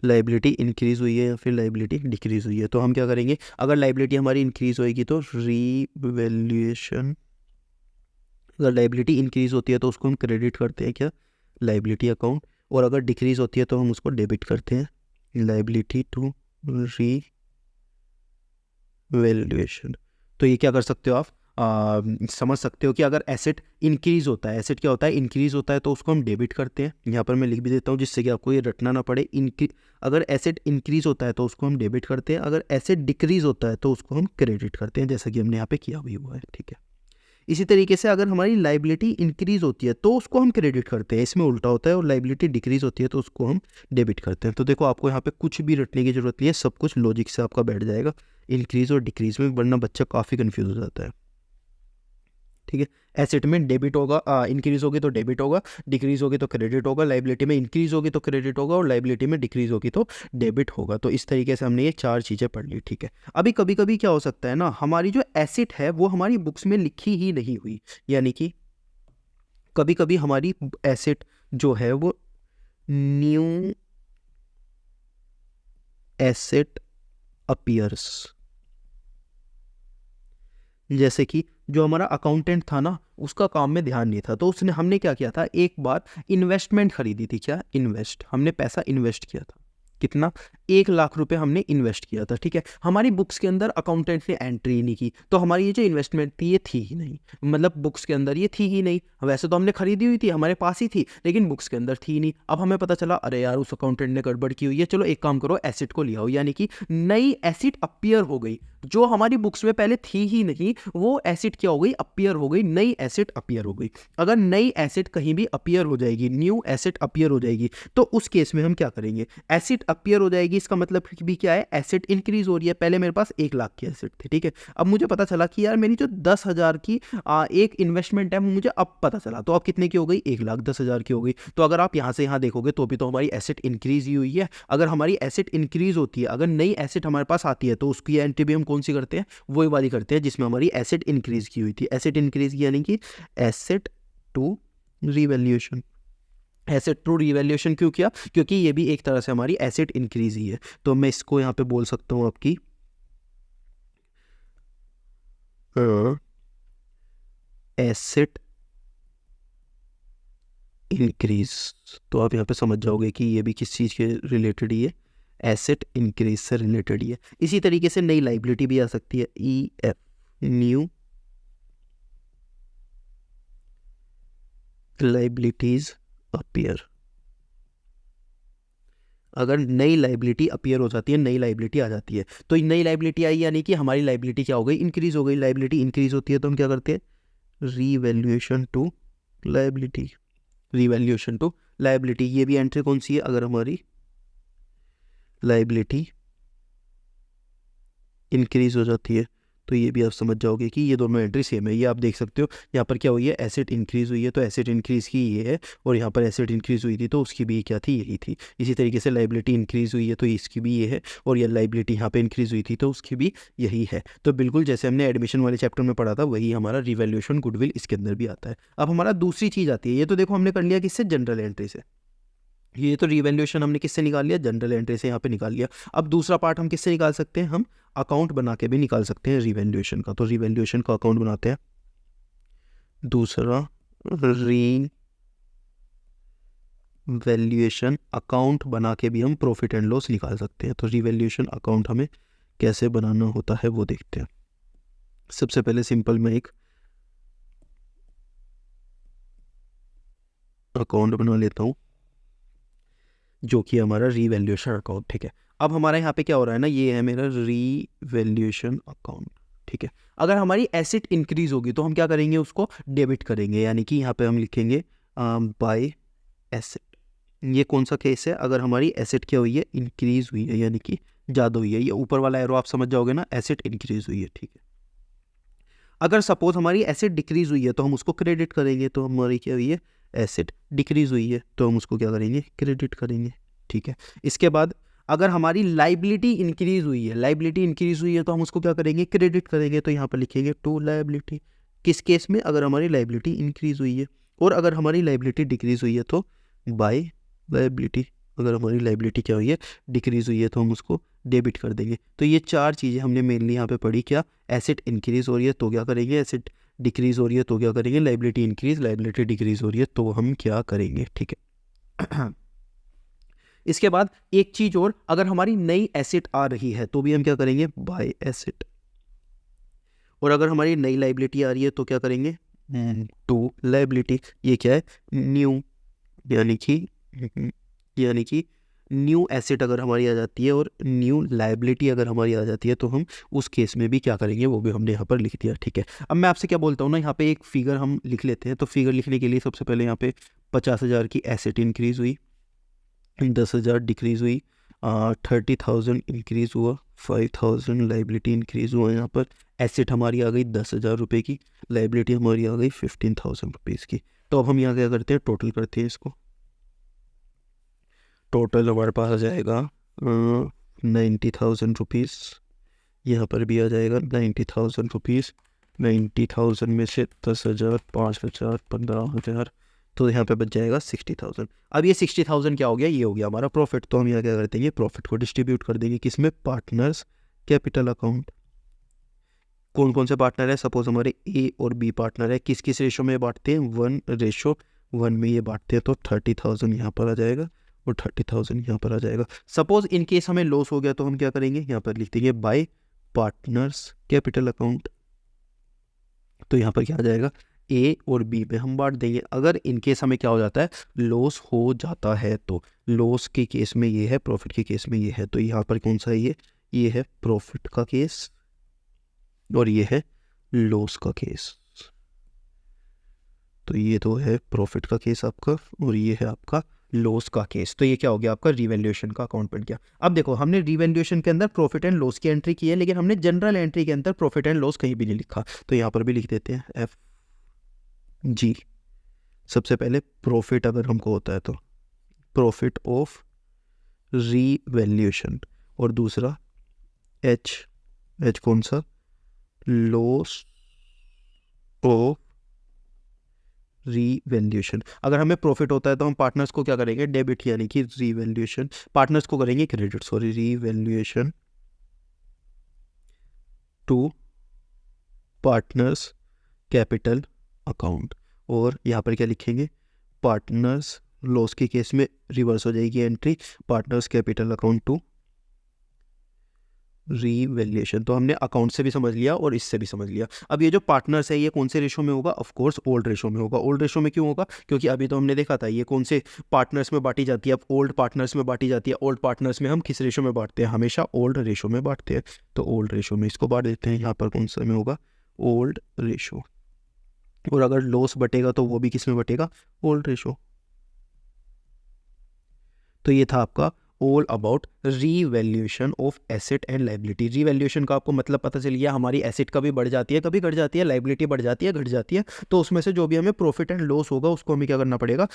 लायबिलिटी इंक्रीज हुई है या फिर लायबिलिटी डिक्रीज हुई है, तो हम क्या करेंगे, अगर लायबिलिटी हमारी इंक्रीज होएगी तो रीवैल्यूएशन, अगर लायबिलिटी इंक्रीज होती है तो उसको हम क्रेडिट करते हैं क्या, लायबिलिटी अकाउंट, और अगर डिक्रीज होती है तो हम उसको डेबिट करते हैं, लायबिलिटी टू रीवैल्यूएशन। तो ये क्या कर सकते हो आप, समझ सकते हो कि अगर एसेट इंक्रीज होता है, एसेट क्या होता है, इंक्रीज होता है, तो उसको हम डेबिट करते हैं। यहाँ पर मैं लिख भी देता हूँ जिससे कि आपको ये रटना ना पड़े। अगर एसेट इंक्रीज होता है तो उसको हम डेबिट करते हैं, अगर एसेट डिक्रीज होता है तो उसको हम क्रेडिट करते हैं, जैसा कि हमने यहाँ पे किया भी हुआ है, ठीक है। इसी तरीके से अगर हमारी लाइबिलिटी इंक्रीज होती है तो उसको हम क्रेडिट करते हैं, इसमें उल्टा होता है, और लाइबिलिटी डिक्रीज होती है तो उसको हम डेबिट करते हैं। तो देखो आपको यहाँ पे कुछ भी रटने की जरूरत नहीं है, सब कुछ लॉजिक से आपका बैठ जाएगा इंक्रीज और डिक्रीज में, वरना बच्चा काफ़ी कंफ्यूज हो जाता है, ठीक है। एसेट में डेबिट होगा, इंक्रीज होगी तो डेबिट होगा, डिक्रीज होगी तो क्रेडिट होगा, लाइबिलिटी में इंक्रीज होगी तो क्रेडिट होगा, और लाइबिलिटी में डिक्रीज होगी तो डेबिट होगा। तो इस तरीके से हमने ये चार चीज़ें पढ़ ली, ठीक है। अभी कभी कभी क्या हो सकता है ना, हमारी जो एसेट है वो हमारी बुक्स में लिखी ही नहीं हुई, यानी कि कभी कभी हमारी एसेट जो है वो न्यू एसेट अपीयर्स, जैसे कि जो हमारा अकाउंटेंट था ना, उसका काम में ध्यान नहीं था, तो उसने, हमने क्या किया था, एक बार इन्वेस्टमेंट खरीदी थी, क्या, इन्वेस्ट, हमने पैसा इन्वेस्ट किया था, कितना, 1 लाख रुपए हमने इन्वेस्ट किया था, ठीक है। हमारी बुक्स के अंदर अकाउंटेंट ने एंट्री ही नहीं की, तो हमारी ये जो इन्वेस्टमेंट थी ये थी ही नहीं, मतलब बुक्स के अंदर ये थी ही नहीं। वैसे तो हमने खरीदी हुई थी, हमारे पास ही थी, लेकिन बुक्स के अंदर थी ही नहीं। अब हमें पता चला, अरे यार उस अकाउंटेंट ने गड़बड़ की हुई है, चलो एक काम करो, एसेट को ले आओ, यानी कि नई एसेट अपीयर हो गई, जो हमारी बुक्स में पहले थी ही नहीं, वो एसेट क्या हो गई, अपीयर हो गई, नई एसेट अपीयर हो गई। अगर नई एसेट कहीं भी अपीयर हो जाएगी, न्यू एसेट अपीयर हो जाएगी, तो उस केस में हम क्या करेंगे, एसेट अपीयर हो जाएगी, इसका मतलब भी क्या है, एसेट इंक्रीज हो रही है। पहले मेरे पास 1 लाख की एसेट थी, ठीक है, अब मुझे पता चला कि यार मेरी जो 10,000 की एक इन्वेस्टमेंट है, मुझे अब पता चला, तो अब कितने की हो गई, 1,10,000 की हो गई। तो अगर आप यहाँ से यहाँ देखोगे तो भी तो हमारी एसेट इंक्रीज ही हुई है। अगर हमारी एसेट इंक्रीज होती है, अगर नई एसेट हमारे पास आती है, तो उसकी एंट्री भी हम कौन सी करते हैं, वही वाली करते हैं जिसमें हमारी एसेट इंक्रीज की हुई थी। एसेट इंक्रीज की यानी कि asset to revaluation, asset to revaluation क्यों किया, क्योंकि ये भी एक तरह से हमारी एसेट इंक्रीज ही है। तो मैं इसको यहाँ पे बोल सकता हूँ आपकी एसेट इंक्रीज। तो आप यहाँ पे समझ जाओगे कि ये भी किस चीज़ के रिलेटेड ही है, एसेट इंक्रीज से रिलेटेड ही है। इसी तरीके से नई लाइबिलिटी भी आ सकती है, E F, new liabilities appear. अगर नई लाइबिलिटी अपीयर हो जाती है, नई लाइबिलिटी आ जाती है, तो नई लाइबिलिटी आई यानी कि हमारी लाइबिलिटी क्या हो गई, इंक्रीज हो गई। लाइबिलिटी इंक्रीज होती है तो हम क्या करते हैं, revaluation to liability, revaluation to liability. ये भी एंट्री कौन सी है, अगर हमारी लाइबिलिटी इंक्रीज हो जाती है, तो ये भी आप समझ जाओगे कि ये दोनों एंट्री सेम है। ये आप देख सकते हो यहाँ पर क्या हुई है, एसेट इंक्रीज हुई है, तो एसेट इंक्रीज की ये है, और यहाँ पर एसेट इंक्रीज हुई थी तो उसकी भी क्या थी, यही थी। इसी तरीके से लाइबिलिटी इंक्रीज हुई है तो इसकी भी ये है, और ये लाइबिलिटी यहाँ पे इंक्रीज हुई थी तो उसकी भी यही है। तो बिल्कुल जैसे हमने एडमिशन वाले चैप्टर में पढ़ा था, वही हमारा रिवैल्यूएशन गुडविल इसके अंदर भी आता है। अब हमारा दूसरी चीज़ आती है, ये तो देखो हमने कर लिया किससे, जनरल एंट्री से। ये तो रिवैल्यूएशन हमने किससे निकाल लिया, जनरल एंट्री से यहाँ पे निकाल लिया। अब दूसरा पार्ट हम किससे निकाल सकते हैं, हम अकाउंट बना के भी निकाल सकते हैं रिवैल्यूएशन का। तो रिवैल्यूएशन का अकाउंट बनाते हैं। दूसरा रिवैल्यूएशन अकाउंट बना के भी हम प्रॉफिट एंड लॉस निकाल सकते हैं। तो रिवैल्यूएशन अकाउंट हमें कैसे बनाना होता है वो देखते हैं। सबसे पहले सिंपल मैं एक अकाउंट बना लेता हूँ, जो कि हमारा रीवैल्यूएशन अकाउंट, ठीक है। अब हमारा यहाँ पे क्या हो रहा है ना, ये है मेरा रीवैल्यूएशन अकाउंट, ठीक है। अगर हमारी एसेट इंक्रीज होगी तो हम क्या करेंगे, उसको डेबिट करेंगे, यानी कि यहाँ पे हम लिखेंगे बाय एसेट। ये कौन सा केस है, अगर हमारी एसेट क्या हुई है, इंक्रीज हुई है, यानी कि ज़्यादा हुई है। ये ऊपर वाला एरो आप समझ जाओगे ना, एसेट इंक्रीज हुई है, ठीक है। अगर सपोज हमारी एसेट डिक्रीज हुई है तो हम उसको क्रेडिट करेंगे, तो हमारी क्या हुई है, एसेट डिक्रीज हुई है तो हम उसको क्या करेंगे, क्रेडिट करेंगे, ठीक है। इसके बाद अगर हमारी लाइबिलिटी इंक्रीज हुई है, लाइबिलिटी इंक्रीज हुई है तो हम उसको क्या करेंगे, क्रेडिट करेंगे, तो यहाँ पर लिखेंगे टू लाइबिलिटी। किस केस में, अगर हमारी लाइबिलिटी इंक्रीज हुई है। और अगर हमारी लाइबिलिटी डिक्रीज हुई है तो बाय लाइबिलिटी। अगर हमारी लाइबिलिटी क्या हुई है, डिक्रीज हुई है, तो हम उसको डेबिट कर देंगे। तो ये चार चीज़ें हमने मेनली यहाँ पे पढ़ी। क्या, एसेट इंक्रीज हो रही है तो क्या करेंगे, एसेट डिक्रीज हो रही है तो क्या करेंगे, लाइबिलिटी इंक्रीज, लाइबिलिटी डिक्रीज हो रही है तो हम क्या करेंगे, ठीक है। इसके बाद एक चीज और, अगर हमारी नई एसेट आ रही है तो भी हम क्या करेंगे, बाय एसेट। और अगर हमारी नई लाइबिलिटी आ रही है तो क्या करेंगे, टू लाइबिलिटी। ये क्या है, न्यू, यानी कि न्यू एसेट अगर हमारी आ जाती है और न्यू लाइबिलिटी अगर हमारी आ जाती है तो हम उस केस में भी क्या करेंगे, वो भी हमने यहाँ पर लिख दिया, ठीक है। अब मैं आपसे क्या बोलता हूँ ना, यहाँ पे एक फिगर हम लिख लेते हैं। तो फिगर लिखने के लिए सबसे पहले यहाँ पे 50,000 की एसेट इंक्रीज हुई, 10,000 डिक्रीज हुई, 30,000 इंक्रीज हुआ, 5,000 लाइबिलिटी इंक्रीज हुआ। यहाँ पर एसेट हमारी आ गई 10,000 रुपये की, लाइबिलिटी हमारी आ गई 15,000 रुपीज़ की। तो अब हम यहाँ क्या करते हैं, टोटल करते हैं इसको। टोटल हमारे पास आ जाएगा 90,000 रुपीज़। यहाँ पर भी आ जाएगा 90,000 रुपीज़। 90,000 में से 10,000, 5,000, 15,000, तो यहाँ पे बच जाएगा 60,000। अब ये 60,000 क्या हो गया, ये हो गया हमारा प्रॉफिट। तो हम यहाँ क्या करते हैं, प्रॉफिट को डिस्ट्रीब्यूट कर देंगे किस में, पार्टनर्स कैपिटल अकाउंट। कौन कौन से पार्टनर है, सपोज हमारे ए और बी पार्टनर है, किस किस रेशो में बांटते हैं, 1:1 में ये बांटते हैं। तो 30,000 यहाँ पर आ जाएगा और 30,000 यहाँ पर आ जाएगा। सपोज इन केस हमें लॉस हो गया तो हम क्या करेंगे, यहाँ पर लिख देंगे बाय पार्टनर्स कैपिटल अकाउंट। तो यहाँ पर क्या आ जाएगा, ए और बी में हम बांट देंगे। अगर इन केस हमें क्या हो जाता है, लॉस हो जाता है, तो लॉस के केस में ये है, प्रॉफिट के केस में ये है। तो यहाँ पर कौन सा है, ये है प्रॉफिट का केस और ये है लॉस का केस। तो ये तो है प्रॉफिट का केस आपका और ये है आपका लॉस का केस। तो ये क्या हो गया, आपका रिवैल्यूएशन का अकाउंट बन गया। अब देखो, हमने रिवैल्यूएशन के अंदर प्रॉफिट एंड लॉस की एंट्री की है, लेकिन हमने जनरल एंट्री के अंदर प्रॉफिट एंड लॉस कहीं भी नहीं लिखा। तो यहाँ पर भी लिख देते हैं एफ जी। सबसे पहले प्रॉफिट अगर हमको होता है तो प्रॉफिट ऑफ रिवैल्यूएशन, और दूसरा एच कौन सा, लॉस ऑफ रिवैल्यूएशन। अगर हमें प्रॉफिट होता है तो हम पार्टनर्स को क्या करेंगे, डेबिट, यानी कि रिवैल्यूएशन। पार्टनर्स को करेंगे credit, sorry, revaluation to partners capital account. और यहाँ पर क्या लिखेंगे, पार्टनर्स, लॉस के केस में रिवर्स हो जाएगी entry, partners capital account to revaluation. तो हमने अकाउंट से भी समझ लिया और इससे भी समझ लिया। अब ये जो पार्टनर्स है ये कौन से रेशो में होगा, ऑफ कोर्स ओल्ड रेशो में होगा। ओल्ड रेशो में क्यों होगा, क्योंकि अभी तो हमने देखा था ये कौन से पार्टनर्स में बांटी जाती है, अब ओल्ड पार्टनर्स में बांटी जाती है। ओल्ड पार्टनर्स में हम किस रेशो में बांटते हैं, हमेशा ओल्ड रेशो में बांटते हैं। तो ओल्ड रेशो में इसको बांट देते हैं। यहाँ पर कौन सा में होगा, ओल्ड रेशो। और अगर लॉस बटेगा तो वो भी किस में बटेगा, ओल्ड रेशो। तो ये था आपका all about revaluation of asset and liability. Revaluation का आपको मतलब पता चल गया, हमारी एसेट कभी बढ़ जाती है, कभी घट जाती है, लाइबिलिटी बढ़ जाती है, घट जाती है। तो उसमें से जो भी हमें प्रॉफिट एंड लॉस होगा उसको हमें क्या करना पड़ेगा,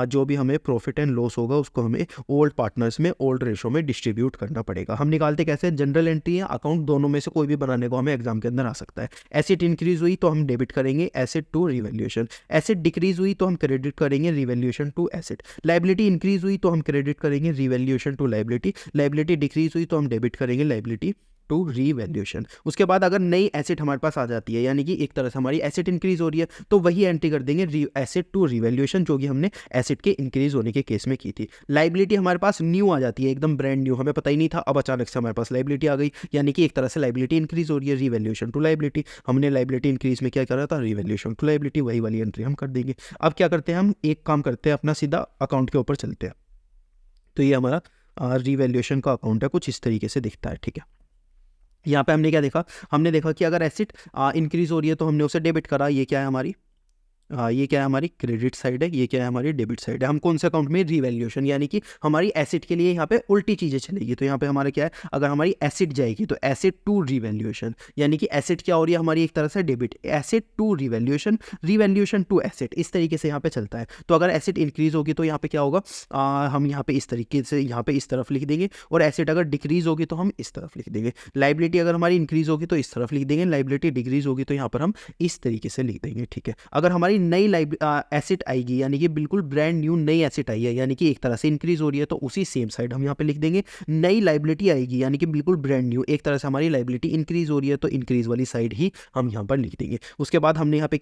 जो भी हमें प्रॉफिट एंड लॉस होगा उसको हमें ओल्ड पार्टनर्स में, ओल्ड रेशो में डिस्ट्रीब्यूट करना पड़ेगा। हम निकालते कैसे, जनरल एंट्री या अकाउंट, दोनों में से कोई भी बनाने को हमें एग्जाम के अंदर आ सकता है। एसेट इंक्रीज हुई तो हम डेबिट करेंगे asset to revaluation, asset decrease हुई तो हम क्रेडिट करेंगे revaluation to asset, liability increase हुई तो हम क्रेडिट करेंगे revaluation to liability, liability decrease हुई तो हम डेबिट करेंगे लाइबिलिटी टू रीवैल्यूएशन। उसके बाद अगर नई एसेट हमारे पास आ जाती है, यानी कि एक तरह से हमारी एसेट इंक्रीज हो रही है, तो वही एंट्री कर देंगे एसेट टू रिवैल्यूएशन, जो कि हमने एसेट के इंक्रीज होने के केस में की थी। लाइबिलिटी हमारे पास न्यू आ जाती है, एकदम ब्रांड न्यू, हमें पता ही नहीं था, अब अचानक से हमारे पास लाइबिलिटी आ गई, यानी कि एक तरह से लाइबिलिटी इंक्रीज हो रही है, रिवैल्यूएशन टू लाइबिलिटी। हमने लाइबिलिटी इंक्रीज में क्या करा था, रिवैल्यूएशन टू लाइबिलिटी, वही वाली एंट्री हम कर देंगे। अब क्या करते हैं, हम एक काम करते हैं, अपना सीधा अकाउंट के ऊपर चलते हैं। तो ये हमारा रिवैल्यूएशन का अकाउंट है, कुछ इस तरीके से दिखता है, ठीक है। यहाँ पे हमने क्या देखा, हमने देखा कि अगर एसेट इंक्रीज हो रही है तो हमने उसे डेबिट करा, ये क्या है हमारी ये क्या है हमारी क्रेडिट साइड है, ये क्या है हमारी डेबिट साइड है। हम कौन से अकाउंट में, रिवैल्यूएशन, यानी कि हमारी एसेट के लिए यहाँ पे उल्टी चीज़ें चलेगी। तो यहाँ पे हमारा क्या है, अगर हमारी एसेट जाएगी तो एसेट टू रिवैल्यूएशन, यानी कि एसेट क्या हो रही है हमारी, एक तरह से debit, asset to revaluation, revaluation to asset, इस तरीके से यहाँ पे चलता है। तो अगर एसेट इंक्रीज होगी तो यहाँ पे क्या होगा, हम यहाँ पे इस तरीके से यहाँ पे इस तरफ लिख देंगे, और एसेट अगर डिक्रीज होगी तो हम इस तरफ लिख देंगे। लाइबिलिटी अगर हमारी इंक्रीज होगी तो इस तरफ लिख देंगे, लाइबिलिटी डिक्रीज होगी तो यहाँ पर हम इस तरीके से लिख देंगे, ठीक है। अगर हमारी नई एसेट आएगी, यानी कि बिल्कुल ब्रांड न्यू नई एसेट आई है, यानी कि एक तरह से इंक्रीज हो रही है, तो उसी सेम साइड हम यहाँ पे लिख देंगे। नई लाइबिलिटी आएगी, यानी कि बिल्कुल ब्रांड न्यू, एक तरह से हमारी लाइबिलिटी इंक्रीज हो रही है, तो इंक्रीज वाली साइड ही हम यहाँ पर लिख देंगे। उसके बाद हमने यहाँ पे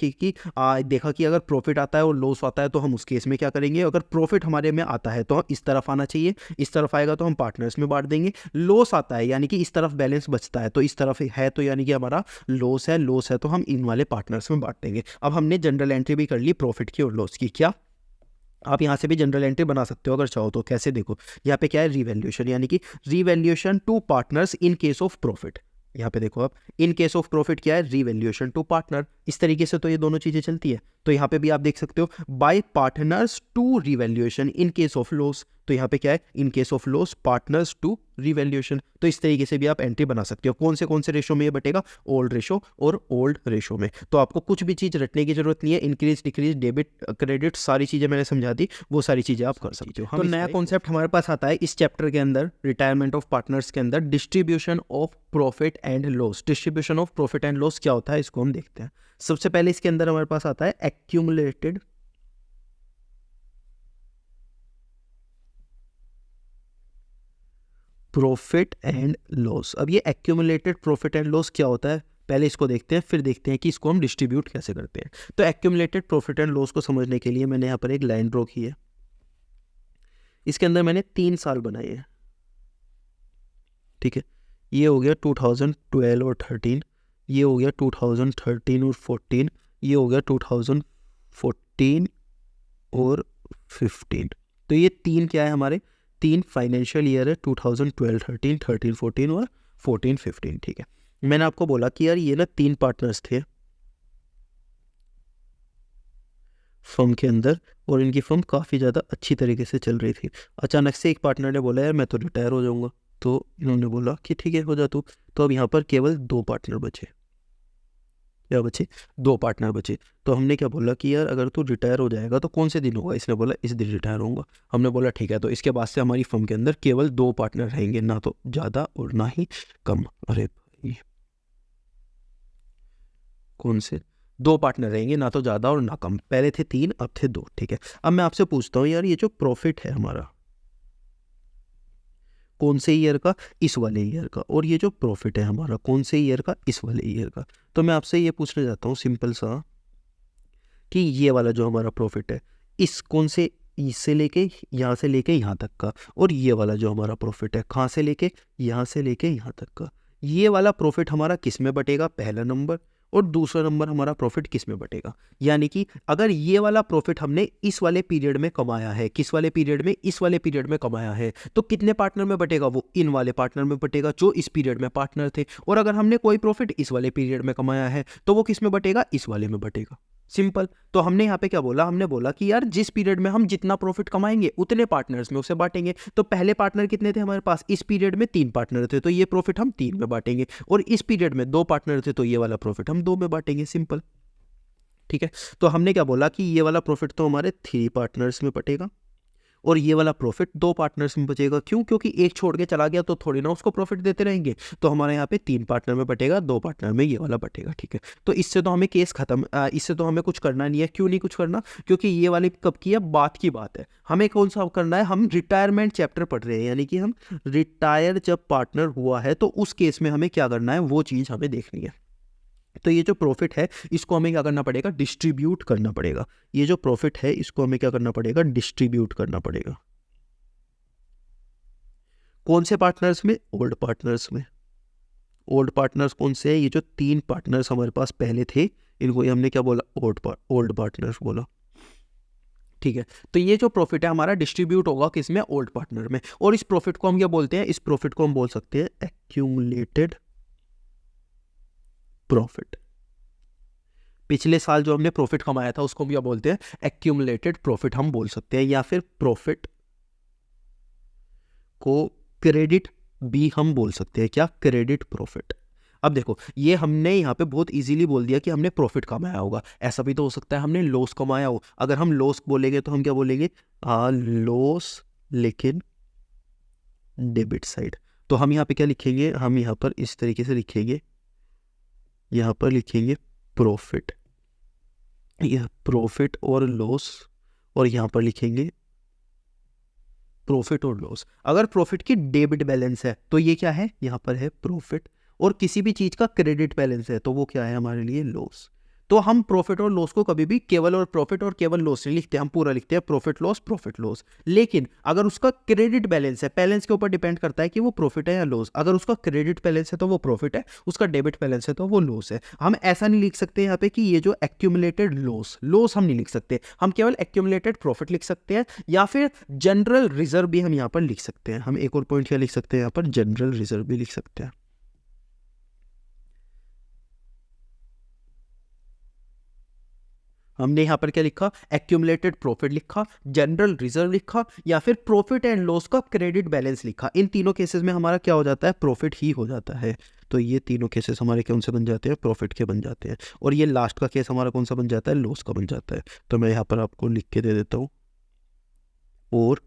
देखा कि अगर प्रॉफिट आता है और लॉस आता है तो हम उस केस में क्या करेंगे, अगर प्रॉफिट हमारे में आता है तो इस तरफ आना चाहिए, इस तरफ आएगा तो हम पार्टनर्स में बांट देंगे। लॉस आता है यानी कि इस तरफ बैलेंस बचता है तो इस तरफ है, तो यानी कि हमारा लॉस है तो हम इन वाले पार्टनर्स में बांट देंगे। अब हमने जनरल एंट्री भी कर ली प्रॉफिट की और लॉस की। क्या आप यहाँ से भी जनरल एंट्री बना सकते हो अगर चाहो तो। कैसे, देखो यहाँ पे क्या है, रिवैल्यूएशन, यानी कि revaluation to partners in case of profit. यहाँ पे देखो आप, इन केस ऑफ प्रॉफिट क्या है, रिवैल्यूएशन टू पार्टनर, इस तरीके से तो ये दोनों चीजें चलती है। तो यहाँ पे भी आप देख सकते हो by partners to revaluation in case of loss, तो यहाँ पे क्या है, in case of loss partners to revaluation. तो इस तरीके से भी आप एंट्री बना सकते हो। कौन से रेशो में ये बटेगा, ओल्ड रेशो और ओल्ड रेशो में। तो आपको कुछ भी चीज़ रटने की जरूरत नहीं है, इंक्रीज डिक्रीज डेबिट क्रेडिट सारी चीज़ें मैंने समझा दी, वो सारी चीज़ें आप कर सकते हो। तो नया कॉन्सेप्ट हमारे पास आता है इस चैप्टर के अंदर, रिटायरमेंट ऑफ पार्टनर्स के अंदर, distribution of profit and loss. Distribution of profit and loss क्या होता है, इसको हम देखते हैं। सबसे पहले इसके अंदर हमारे पास आता है एक्यूमुलेटेड प्रॉफिट एंड लॉस। अब ये एक्यूमुलेटेड प्रॉफिट एंड लॉस क्या होता है, पहले इसको देखते हैं, फिर देखते हैं कि इसको हम डिस्ट्रीब्यूट कैसे करते हैं। तो एक्यूमुलेटेड प्रॉफिट एंड लॉस को समझने के लिए मैंने यहाँ पर एक लाइन ड्रॉ की है। इसके अंदर मैंने 3 साल बनाए हैं, ठीक है। ये हो गया 2012 और 13, ये हो गया 2013 और 14, ये हो गया 2014 और 15। तो ये 3 क्या है हमारे, 3 फाइनेंशियल ईयर है, 2012-13, 13-14 और 14-15, ठीक है। मैंने आपको बोला कि यार ये ना 3 पार्टनर्स थे फर्म के अंदर, और इनकी फर्म काफ़ी ज़्यादा अच्छी तरीके से चल रही थी। अचानक से एक पार्टनर ने बोला यार मैं तो रिटायर हो जाऊंगा, तो इन्होंने बोला कि ठीक है हो जा तू। तो अब यहाँ पर केवल 2 पार्टनर बचे। क्या बचे, 2 पार्टनर बचे। तो हमने क्या बोला कि यार अगर तू रिटायर हो जाएगा तो कौन से दिन होगा, इसने बोला इस दिन रिटायर होऊंगा। हमने बोला ठीक है। तो इसके बाद से हमारी फर्म के अंदर केवल 2 पार्टनर रहेंगे, ना तो ज़्यादा और ना ही कम। अरे भाई कौन से 2 पार्टनर रहेंगे, ना तो ज़्यादा और ना कम। पहले थे 3 अब थे 2, ठीक है। अब मैं आपसे पूछता हूँ यार ये जो प्रॉफिट है हमारा कौन से ईयर का, इस वाले ईयर का, और ये जो प्रॉफिट है हमारा कौन से ईयर का, इस वाले ईयर का। तो मैं आपसे ये पूछने जाता हूँ सिंपल सा कि ये वाला जो हमारा प्रॉफिट है इस कौन से, इससे लेके यहाँ से लेके यहाँ तक का, और ये वाला जो हमारा प्रॉफिट है कहाँ से लेके यहाँ से लेके यहाँ तक का, ये वाला प्रॉफिट हमारा किस में बटेगा, पहला नंबर, और दूसरा नंबर हमारा प्रॉफिट किस में बटेगा। यानी कि अगर ये वाला प्रॉफिट हमने इस वाले पीरियड में कमाया है, किस वाले पीरियड में, इस वाले पीरियड में कमाया है, तो कितने पार्टनर में बटेगा, वो इन वाले पार्टनर में बटेगा जो इस पीरियड में पार्टनर थे। और अगर हमने कोई प्रॉफिट इस वाले पीरियड में कमाया है तो वो किस में बटेगा, इस वाले में बटेगा। सिंपल। तो हमने यहाँ पे क्या बोला, हमने बोला कि यार जिस पीरियड में हम जितना प्रॉफिट कमाएंगे उतने पार्टनर्स में उसे बांटेंगे। तो पहले पार्टनर कितने थे हमारे पास, इस पीरियड में 3 पार्टनर थे, तो ये प्रॉफिट हम 3 में बांटेंगे। और इस पीरियड में 2 पार्टनर थे, तो ये वाला प्रॉफिट हम 2 में बांटेंगे। सिंपल, ठीक है। तो हमने क्या बोला कि ये वाला प्रॉफिट तो हमारे 3 पार्टनर्स में बटेगा, और ये वाला प्रॉफिट 2 पार्टनर्स में बचेगा। क्यों, क्योंकि एक छोड़ के चला गया तो थोड़ी ना उसको प्रॉफिट देते रहेंगे। तो हमारे यहाँ पे 3 पार्टनर में बटेगा, 2 पार्टनर में ये वाला बटेगा, ठीक है। तो इससे तो हमें केस खत्म, इससे तो हमें कुछ करना नहीं है। क्यों नहीं कुछ करना, क्योंकि ये वाली कब की है, बात की बात है। हमें कौन सा करना है, हम रिटायरमेंट चैप्टर पढ़ रहे हैं, यानी कि हम रिटायर जब पार्टनर हुआ है तो उस केस में हमें क्या करना है, वो चीज़ हमें देखनी है। तो ये जो प्रॉफिट है इसको हमें क्या करना पड़ेगा, डिस्ट्रीब्यूट करना पड़ेगा। ये जो प्रॉफिट है इसको हमें क्या करना पड़ेगा, डिस्ट्रीब्यूट करना पड़ेगा। कौन से पार्टनर्स में, ओल्ड पार्टनर्स में। ओल्ड पार्टनर्स कौन से हैं, ये जो 3 पार्टनर्स हमारे पास पहले थे इनको हमने क्या बोला, ओल्ड पार्टनर्स बोला, ठीक है। तो ये जो प्रॉफिट है हमारा डिस्ट्रीब्यूट होगा किसमें, ओल्ड पार्टनर में। और इस प्रॉफिट को हम क्या बोलते हैं, इस प्रॉफिट को हम बोल सकते हैं एक्यूमुलेटेड प्रॉफिट। पिछले साल जो हमने प्रॉफिट कमाया था उसको हम क्या बोलते हैं, एक्यूमुलेटेड प्रॉफिट हम बोल सकते हैं, या फिर प्रॉफिट को क्रेडिट भी हम बोल सकते हैं, क्या, क्रेडिट प्रॉफिट। अब देखो ये हमने यहाँ पे बहुत इजीली बोल दिया कि हमने प्रॉफिट कमाया होगा, ऐसा भी तो हो सकता है हमने लॉस कमाया हो। अगर हम लॉस बोलेंगे तो हम क्या बोलेंगे, लॉस लेकिन डेबिट साइड। तो हम यहाँ पे क्या लिखेंगे, हम यहाँ पर इस तरीके से लिखेंगे, यहाँ पर लिखेंगे प्रॉफिट, यह प्रॉफिट और लॉस, और यहाँ पर लिखेंगे प्रॉफिट और लॉस। अगर प्रॉफिट की डेबिट बैलेंस है तो ये क्या है, यहाँ पर है प्रॉफिट, और किसी भी चीज का क्रेडिट बैलेंस है तो वो क्या है हमारे लिए, लॉस। तो हम प्रॉफिट और लॉस को कभी भी केवल और प्रॉफिट और केवल लॉस नहीं लिखते, हम पूरा लिखते हैं प्रॉफिट लॉस। लेकिन अगर उसका क्रेडिट बैलेंस है, बैलेंस के ऊपर डिपेंड करता है कि वो प्रॉफिट है या लॉस। अगर उसका क्रेडिट बैलेंस है तो वो प्रॉफिट है, उसका डेबिट बैलेंस है तो वो लॉस है। हम ऐसा नहीं लिख सकते यहाँ पे कि ये जो एक्यूमुलेटेड लॉस हम नहीं लिख सकते, हम केवल एक्यूमुलेटेड प्रॉफिट लिख सकते हैं, या फिर जनरल रिजर्व भी हम यहाँ पर लिख सकते हैं। हम एक और पॉइंट क्या लिख सकते हैं यहाँ पर, जनरल रिजर्व भी लिख सकते हैं। हमने यहाँ पर क्या लिखा, एक्यूमुलेटेड प्रॉफिट लिखा, जनरल रिजर्व लिखा, या फिर प्रॉफिट एंड लॉस का क्रेडिट बैलेंस लिखा। इन तीनों केसेस में हमारा क्या हो जाता है, प्रॉफिट ही हो जाता है। तो ये तीनों केसेस हमारे कौन से बन जाते हैं, प्रॉफिट के बन जाते हैं। और ये लास्ट का केस हमारा कौन सा बन जाता है, लॉस का बन जाता है। तो मैं यहाँ पर आपको लिख के दे देता हूँ, और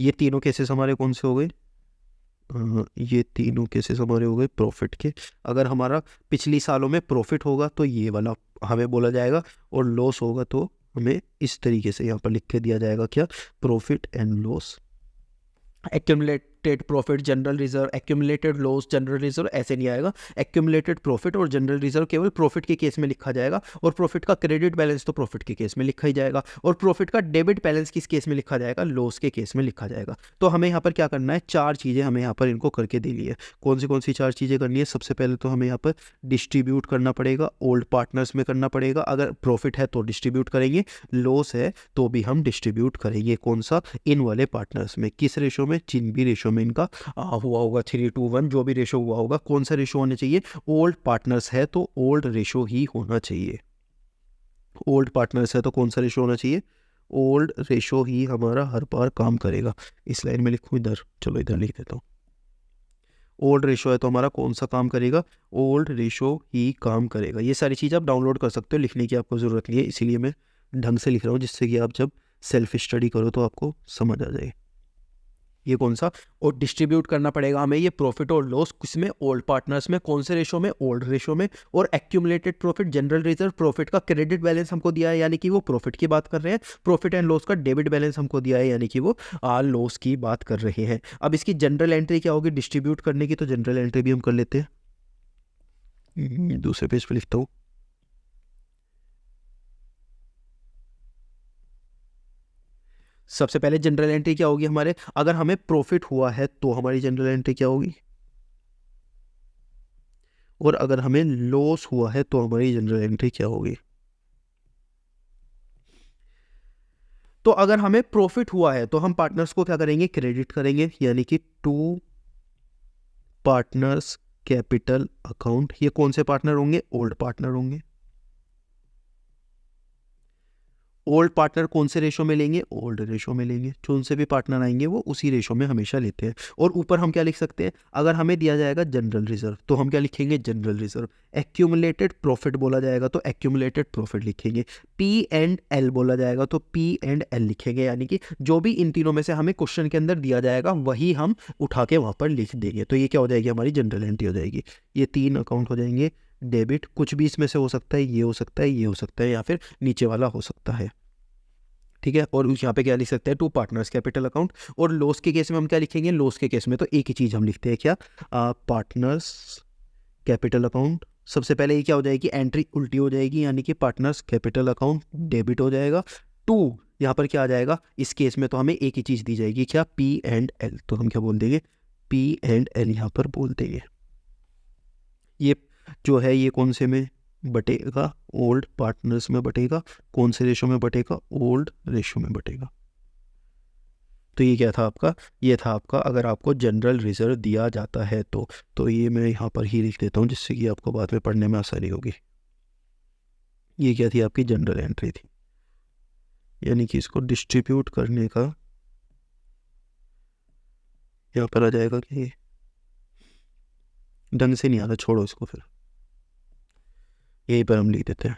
ये तीनों केसेस हमारे कौन से हो गए, ये तीनों केसेस हमारे हो गए प्रॉफिट के। अगर हमारा पिछली सालों में प्रॉफिट होगा तो ये वाला हमें बोला जाएगा, और लॉस होगा तो हमें इस तरीके से यहाँ पर लिख के दिया जाएगा, क्या, profit and loss. Accumulated profit, general reserve, accumulated loss, general reserve, ऐसे नहीं आएगा। एक्यूमुलेटेड प्रॉफिट और जनरल रिजर्व केवल प्रॉफिट के केस में लिखा जाएगा, और प्रॉफिट का क्रेडिट बैलेंस तो प्रॉफिट के केस में लिखा ही जाएगा, और प्रॉफिट का डेबिट बैलेंस किस केस में लिखा जाएगा, लॉस के केस में लिखा जाएगा। तो हमें यहाँ पर क्या करना है, चार चीज़ें हमें यहाँ पर इनको करके देनी है। कौन सी चार चीज़ें करनी है, सबसे पहले तो हमें यहाँ पर डिस्ट्रीब्यूट करना पड़ेगा, ओल्ड पार्टनर्स में करना पड़ेगा। अगर प्रॉफिट है तो डिस्ट्रीब्यूट करेंगे, लॉस है तो भी हम डिस्ट्रीब्यूट करेंगे। कौन सा, इन वाले पार्टनर्स में। किस रेशो में, जिन भी रेशो में इनका हुआ होगा 3:1, जो भी रेशो हुआ होगा। कौन सा रेशो होना चाहिए, ओल्ड पार्टनर्स है तो ओल्ड रेशो ही होना चाहिए। ओल्ड पार्टनर्स है तो कौन सा रेशो होना चाहिए, ओल्ड रेशो ही हमारा हर बार काम करेगा। इस लाइन में लिखूं इधर, चलो इधर लिख देता हूँ। ओल्ड रेशो है तो हमारा कौन सा काम करेगा, ओल्ड रेशो ही काम करेगा। ये सारी चीज़ आप डाउनलोड कर सकते हो, लिखने की आपको ज़रूरत नहीं है, इसीलिए मैं ढंग से लिख रहा हूँ, जिससे कि आप जब सेल्फ स्टडी करो तो आपको समझ आ जाए। ये कौन सा, और डिस्ट्रीब्यूट करना पड़ेगा हमें ये प्रॉफिट और लॉस किसमें, ओल्ड पार्टनर्स में। कौन से रेशो में, ओल्ड रेशो में। और accumulated profit, general reserve, profit का क्रेडिट बैलेंस हमको दिया है, यानी कि वो प्रॉफिट की बात कर रहे हैं। प्रॉफिट एंड लॉस का डेबिट बैलेंस हमको दिया है, यानी कि वो लॉस की बात कर रहे हैं। अब इसकी जनरल एंट्री क्या होगी डिस्ट्रीब्यूट करने की, तो जनरल एंट्री भी हम कर लेते हैं। दूसरे पेज पे लिखता हूँ, सबसे पहले जनरल एंट्री क्या होगी हमारे, अगर हमें प्रॉफिट हुआ है तो हमारी जनरल एंट्री क्या होगी, और अगर हमें लॉस हुआ है तो हमारी जनरल एंट्री क्या होगी। तो अगर हमें प्रॉफिट हुआ है तो हम पार्टनर्स को क्या करेंगे, क्रेडिट करेंगे, यानी कि टू पार्टनर्स कैपिटल अकाउंट। ये कौन से पार्टनर होंगे, ओल्ड पार्टनर होंगे। ओल्ड पार्टनर कौन से रेशो में लेंगे, ओल्ड रेशो में लेंगे। जो उनसे भी पार्टनर आएंगे वो उसी रेशो में हमेशा लेते हैं। और ऊपर हम क्या लिख सकते हैं, अगर हमें दिया जाएगा जनरल रिजर्व तो हम क्या लिखेंगे, जनरल रिजर्व। एक्यूमुलेटेड प्रॉफिट बोला जाएगा तो एक्यूमुलेटेड प्रॉफिट लिखेंगे। पी एंड एल बोला जाएगा तो पी एंड एल लिखेंगे, यानी कि जो भी इन तीनों में से हमें क्वेश्चन के अंदर दिया जाएगा वही हम उठा के वहाँ पर लिख देंगे। तो ये क्या हो जाएगी, हमारी जनरल एंट्री हो जाएगी। ये तीन अकाउंट हो जाएंगे डेबिट। कुछ भी इसमें से हो सकता है, ये हो सकता है, ये हो सकता है, या फिर नीचे वाला हो सकता है, ठीक है। और यहाँ पे क्या लिख सकते हैं, टू पार्टनर्स कैपिटल अकाउंट। और लॉस के केस में हम क्या लिखेंगे, लॉस के केस में तो एक ही चीज़ हम लिखते हैं, क्या, पार्टनर्स कैपिटल अकाउंट। सबसे पहले ये क्या हो जाएगी, एंट्री उल्टी हो जाएगी, यानी कि पार्टनर्स कैपिटल अकाउंट डेबिट हो जाएगा। टू यहाँ पर क्या आ जाएगा, इस केस में तो हमें एक ही चीज़ दी जाएगी, क्या, पी एंड एल। तो हम क्या बोल देंगे, पी एंड एल यहाँ पर बोल देंगे। ये जो है ये कौन से में बटेगा, ओल्ड पार्टनर्स में बटेगा। कौन से रेशो में बटेगा, ओल्ड रेशो में बटेगा। तो ये क्या था आपका, ये था आपका अगर आपको जनरल रिजर्व दिया जाता है तो ये मैं यहाँ पर ही लिख देता हूँ जिससे कि आपको बाद में पढ़ने में आसानी होगी। ये क्या थी आपकी जनरल एंट्री थी, यानी कि इसको डिस्ट्रीब्यूट करने का यहाँ पर आ जाएगा कि ढंग से नहीं आ रहा, छोड़ो इसको, फिर यहीं पर हम लिख देते हैं।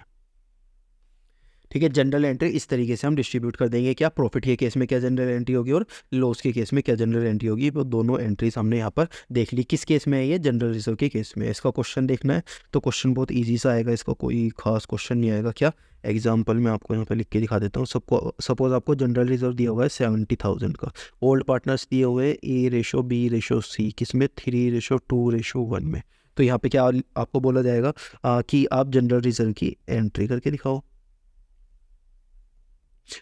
ठीक है, जनरल एंट्री इस तरीके से हम डिस्ट्रीब्यूट कर देंगे, क्या प्रॉफिट के केस में क्या जनरल एंट्री होगी और लॉस के केस में क्या जनरल एंट्री होगी। वो दोनों एंट्रीज हमने यहाँ पर देख ली। किस केस में है ये, जनरल रिजर्व के केस में। इसका क्वेश्चन देखना है तो क्वेश्चन बहुत ईजी सा आएगा, इसका कोई खास क्वेश्चन नहीं आएगा। क्या एग्जाम्पल मैं आपको यहाँ पर लिख के दिखा देता हूँ। सबको सपोज आपको जनरल रिजर्व दिया हुआ है 70,000 का, ओल्ड पार्टनर्स दिए हुए A/B/C, किसमें 3/2/1 में। तो यहाँ पे क्या आपको बोला जाएगा कि आप जनरल रिजर्व की एंट्री करके दिखाओ।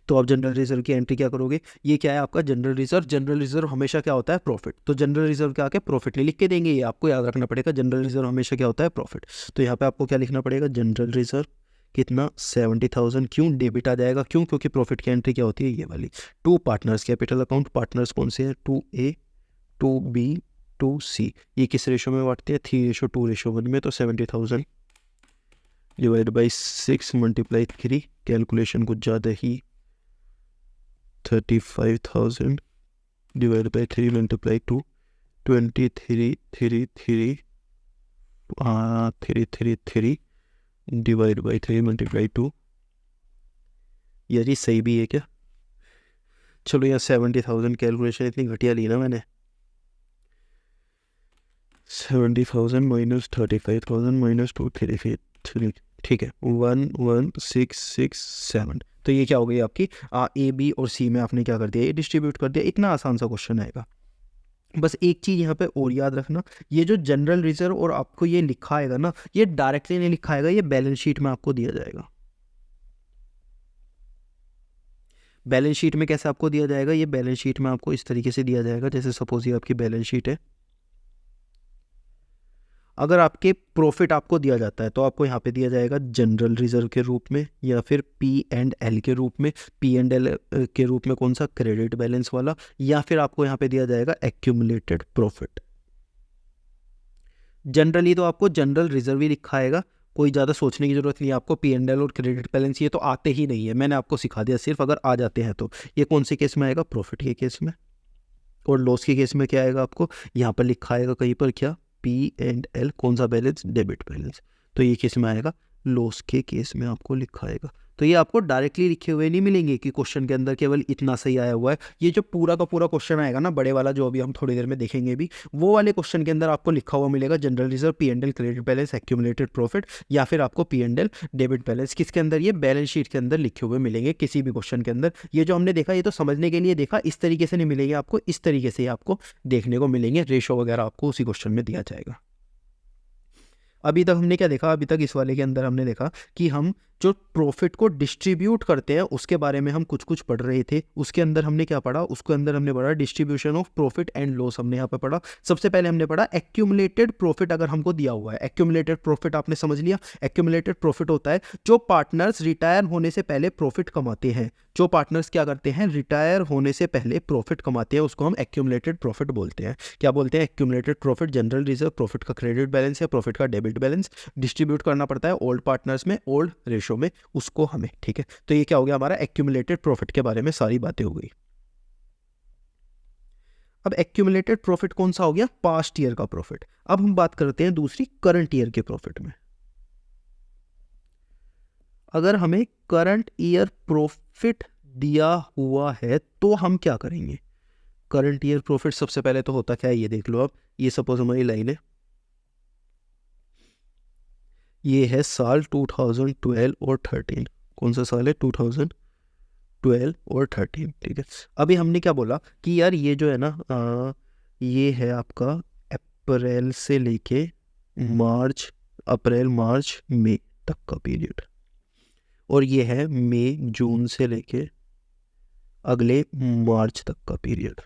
तो आप जनरल रिजर्व की एंट्री क्या करोगे, ये क्या है आपका जनरल रिजर्व। जनरल रिजर्व हमेशा क्या होता है, प्रॉफिट। तो जनरल रिजर्व क्या आके प्रॉफिट नहीं लिख के देंगे, ये आपको याद रखना पड़ेगा। जनरल रिजर्व हमेशा क्या होता है, प्रॉफिट। तो यहाँ पे आपको क्या लिखना पड़ेगा, जनरल रिजर्व कितना 70,000। क्यों डेबिट आ जाएगा, क्यों, क्योंकि प्रॉफिट की एंट्री क्या होती है, ये वाली। To partners capital account, partners कौन से हैं, 2A 2B 2C। ये किस रेशो में बांटते हैं, 3/2/1 में। तो 70,000 डिवाइड बाई 6 मल्टीप्लाई 3, कैलकुलेशन कुछ ज़्यादा ही 35,000 divide by 3 multiply 2, 333 divide by 3 multiply 2। यार ये सही भी है क्या, चलो यार 70,000 कैलकुलेशन इतनी घटिया ली ना मैंने। 70,000 माइनस 35,000 माइनस 233, ठीक है, 11,667। तो ये क्या हो गई आपकी A, B और C में आपने क्या कर दिया, ये डिस्ट्रीब्यूट कर दिया। इतना आसान सा क्वेश्चन आएगा। बस एक चीज़ यहाँ पे और याद रखना, ये जो जनरल रिजर्व और आपको ये लिखा आएगा ना, ये डायरेक्टली नहीं लिखा आएगा, ये बैलेंस शीट में आपको दिया जाएगा। बैलेंस शीट में कैसे आपको दिया जाएगा, ये बैलेंस शीट में आपको इस तरीके से दिया जाएगा। जैसे सपोज ये आपकी बैलेंस शीट है, अगर आपके प्रॉफिट आपको दिया जाता है तो आपको यहाँ पे दिया जाएगा जनरल रिजर्व के रूप में, या फिर P&L के रूप में। P&L के रूप में कौन सा, क्रेडिट बैलेंस वाला, या फिर आपको यहाँ पे दिया जाएगा एक्यूमुलेटेड प्रॉफिट। जनरली तो आपको जनरल रिजर्व ही लिखा आएगा, कोई ज़्यादा सोचने की जरूरत नहीं है आपको। P&L और क्रेडिट बैलेंस ये तो आते ही नहीं है, मैंने आपको सिखा दिया सिर्फ, अगर आ जाते हैं तो। ये कौन से केस में आएगा, प्रॉफिट के केस में। और लॉस के केस में क्या आएगा, आपको यहाँ पर लिखा आएगा कहीं पर क्या, P&L, कौन सा बैलेंस, डेबिट बैलेंस। तो ये केस में आएगा, लॉस के केस में आपको लिखा आएगा। तो ये आपको डायरेक्टली लिखे हुए नहीं मिलेंगे कि क्वेश्चन के अंदर केवल इतना सही आया हुआ है। ये जो पूरा का पूरा क्वेश्चन आएगा ना, बड़े वाला, जो अभी हम थोड़ी देर में देखेंगे भी, वो वाले क्वेश्चन के अंदर आपको लिखा हुआ मिलेगा general reserve, P&L, credit balance, accumulated profit, या फिर आपको P&L, डेबिट बैलेंस। किसके अंदर, ये बैलेंस शीट के अंदर लिखे हुए मिलेंगे किसी भी क्वेश्चन के अंदर। ये जो हमने देखा, ये तो समझने के लिए देखा, इस तरीके से नहीं मिलेंगे आपको, इस तरीके से आपको देखने को मिलेंगे। रेशो वगैरह आपको उसी क्वेश्चन में दिया जाएगा। अभी तक हमने क्या देखा, अभी तक इस वाले के अंदर हमने देखा कि हम जो प्रॉफिट को डिस्ट्रीब्यूट करते हैं उसके बारे में हम कुछ कुछ पढ़ रहे थे। उसके अंदर हमने क्या पढ़ा, उसके अंदर हमने पढ़ा distribution of profit and loss, हमने यहाँ पे पढ़ा। सबसे पहले हमने पढ़ा एक्यूमुलेटेड प्रॉफिट, अगर हमको दिया हुआ है। एक्यूमुलेटेड प्रॉफिट आपने समझ लिया, एक्यूमुलेटेड प्रॉफिट होता है जो पार्टनर्स रिटायर होने से पहले प्रॉफिट कमाते हैं। जो पार्टनर्स क्या करते हैं, रिटायर होने से पहले प्रॉफिट कमाते हैं, उसको हम एक्यूमुलेटेड प्रॉफिट बोलते हैं। क्या बोलते हैं, accumulated profit. General reserve profit का क्रेडिट बैलेंस या प्रॉफिट का डेबिट बैलेंस डिस्ट्रीब्यूट करना पड़ता है ओल्ड पार्टनर्स में, ओल्ड रेशो में, उसको हमें। ठीक है, तो ये क्या हो गया हमारा, एक्यूमुलेटेड प्रॉफिट के बारे में सारी बातें हो गई। अब एक्यूमुलेटेड प्रॉफिट कौन सा हो गया, पास्ट ईयर का प्रॉफिट। अब हम बात करते हैं दूसरी करंट ईयर के प्रॉफिट में। अगर हमें करंट ईयर प्रॉफिट दिया हुआ है तो हम क्या करेंगे। करंट ईयर प्रॉफिट सबसे पहले तो होता क्या है, ये देख लो आप। ये सपोज हमारी लाइन है, ये है साल 2012 और 13। कौन सा साल है, 2012 और 13। ठीक है, अभी हमने क्या बोला कि यार ये जो है ना, ये है आपका अप्रैल से लेके मार्च, अप्रैल मार्च मई तक का पीरियड, और ये है मई जून से लेके अगले मार्च तक का पीरियड।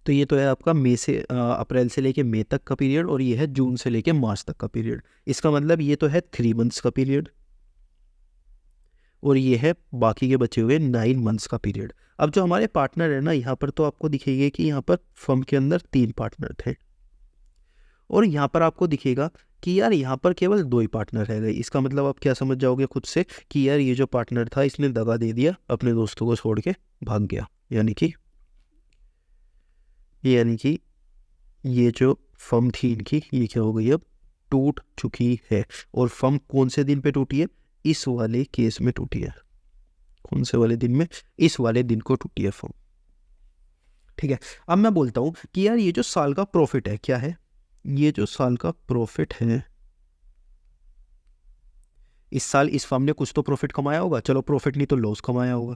तो ये तो है आपका मई से अप्रैल से लेके मई तक का पीरियड, और ये है जून से लेके मार्च तक का पीरियड। इसका मतलब ये तो है 3 मंथ्स का पीरियड। और ये है बाकी के बचे हुए 9 मंथ्स का पीरियड। अब जो हमारे पार्टनर है ना, यहाँ पर तो आपको दिखेगा कि यहाँ पर फर्म के अंदर 3 पार्टनर थे, और यहाँ पर आपको दिखेगा कि यार यहाँ पर केवल 2 ही पार्टनर रह गए। इसका मतलब आप क्या समझ जाओगे खुद से कि यार ये जो पार्टनर था इसने दगा दे दिया, अपने दोस्तों को छोड़ के भाग गया, यानी कि ये जो फर्म थी इनकी, ये क्या हो गई, अब टूट चुकी है। और फर्म कौन से दिन पे टूटी है? इस वाले केस में टूटी है। कौन से वाले दिन में? इस वाले दिन को टूटी है फर्म। ठीक है, अब मैं बोलता हूँ कि यार ये जो साल का प्रॉफिट है क्या है? ये जो साल का प्रॉफिट है, इस साल इस फर्म ने कुछ तो प्रॉफिट कमाया होगा, चलो प्रॉफिट नहीं तो लॉस कमाया होगा,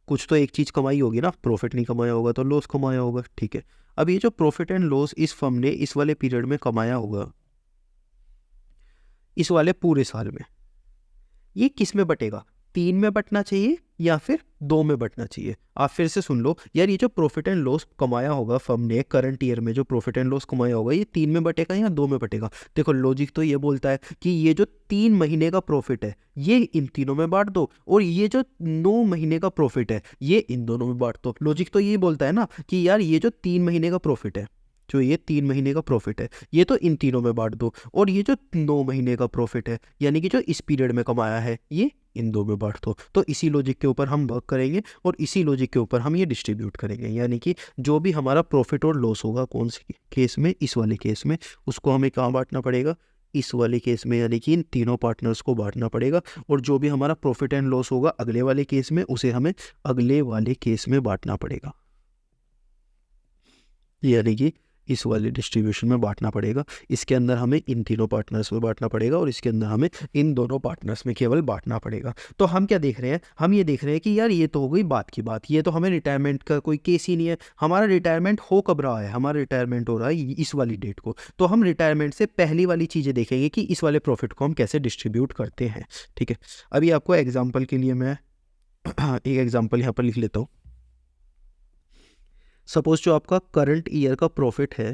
कुछ तो एक चीज कमाई होगी ना, प्रॉफिट नहीं कमाया होगा तो लॉस कमाया होगा। ठीक है, अब ये जो प्रॉफिट एंड लॉस इस फर्म ने इस वाले पीरियड में कमाया होगा, इस वाले पूरे साल में, ये किस में बटेगा? 3 में बटना चाहिए या फिर 2 में बटना चाहिए? आप फिर से सुन लो यार, ये जो प्रॉफिट एंड लॉस कमाया होगा फर्म ने करंट ईयर में, जो प्रॉफिट एंड लॉस कमाया होगा, ये 3 में बटेगा या 2 में बटेगा? देखो लॉजिक तो ये बोलता है कि ये जो 3 महीने का प्रॉफिट है ये इन तीनों में बांट दो, और ये जो 9 महीने का प्रॉफिट है ये इन दोनों में बांट दो। लॉजिक तो ये बोलता है ना कि यार ये जो 3 महीने का प्रॉफिट है, जो ये 3 महीने का प्रॉफिट है ये तो इन तीनों में बांट दो, और ये जो 9 महीने का प्रॉफिट है यानी कि जो इस पीरियड में कमाया है ये इन 2 में बांट दो। तो इसी लॉजिक के ऊपर हम वर्क करेंगे और इसी लॉजिक के ऊपर हम ये डिस्ट्रीब्यूट करेंगे, यानी कि जो भी हमारा प्रॉफिट और लॉस होगा कौन से केस में, इस वाले केस में, उसको हमें कहाँ बांटना पड़ेगा? इस वाले केस में, यानी कि इन तीनों पार्टनर्स को बांटना पड़ेगा। और जो भी हमारा प्रॉफिट एंड लॉस होगा अगले वाले केस में, उसे हमें अगले वाले केस में बांटना पड़ेगा, यानी कि इस वाले डिस्ट्रीब्यूशन में बांटना पड़ेगा। इसके अंदर हमें इन तीनों पार्टनर्स में बांटना पड़ेगा और इसके अंदर हमें इन दोनों पार्टनर्स में केवल बांटना पड़ेगा। तो हम क्या देख रहे हैं? हम ये देख रहे हैं कि यार ये तो हो गई बात की बात, ये तो हमें रिटायरमेंट का कोई केस ही नहीं है। हमारा रिटायरमेंट हो कब रहा है? हमारा रिटायरमेंट हो रहा है इस वाली डेट को। तो हम रिटायरमेंट से पहली वाली चीज़ें देखेंगे कि इस वाले प्रॉफिट को हम कैसे डिस्ट्रीब्यूट करते हैं। ठीक है, अभी आपको एग्जाम्पल के लिए मैं एक एग्जाम्पल यहाँ पर लिख लेता हूँ। सपोज जो आपका करंट ईयर का प्रॉफिट है,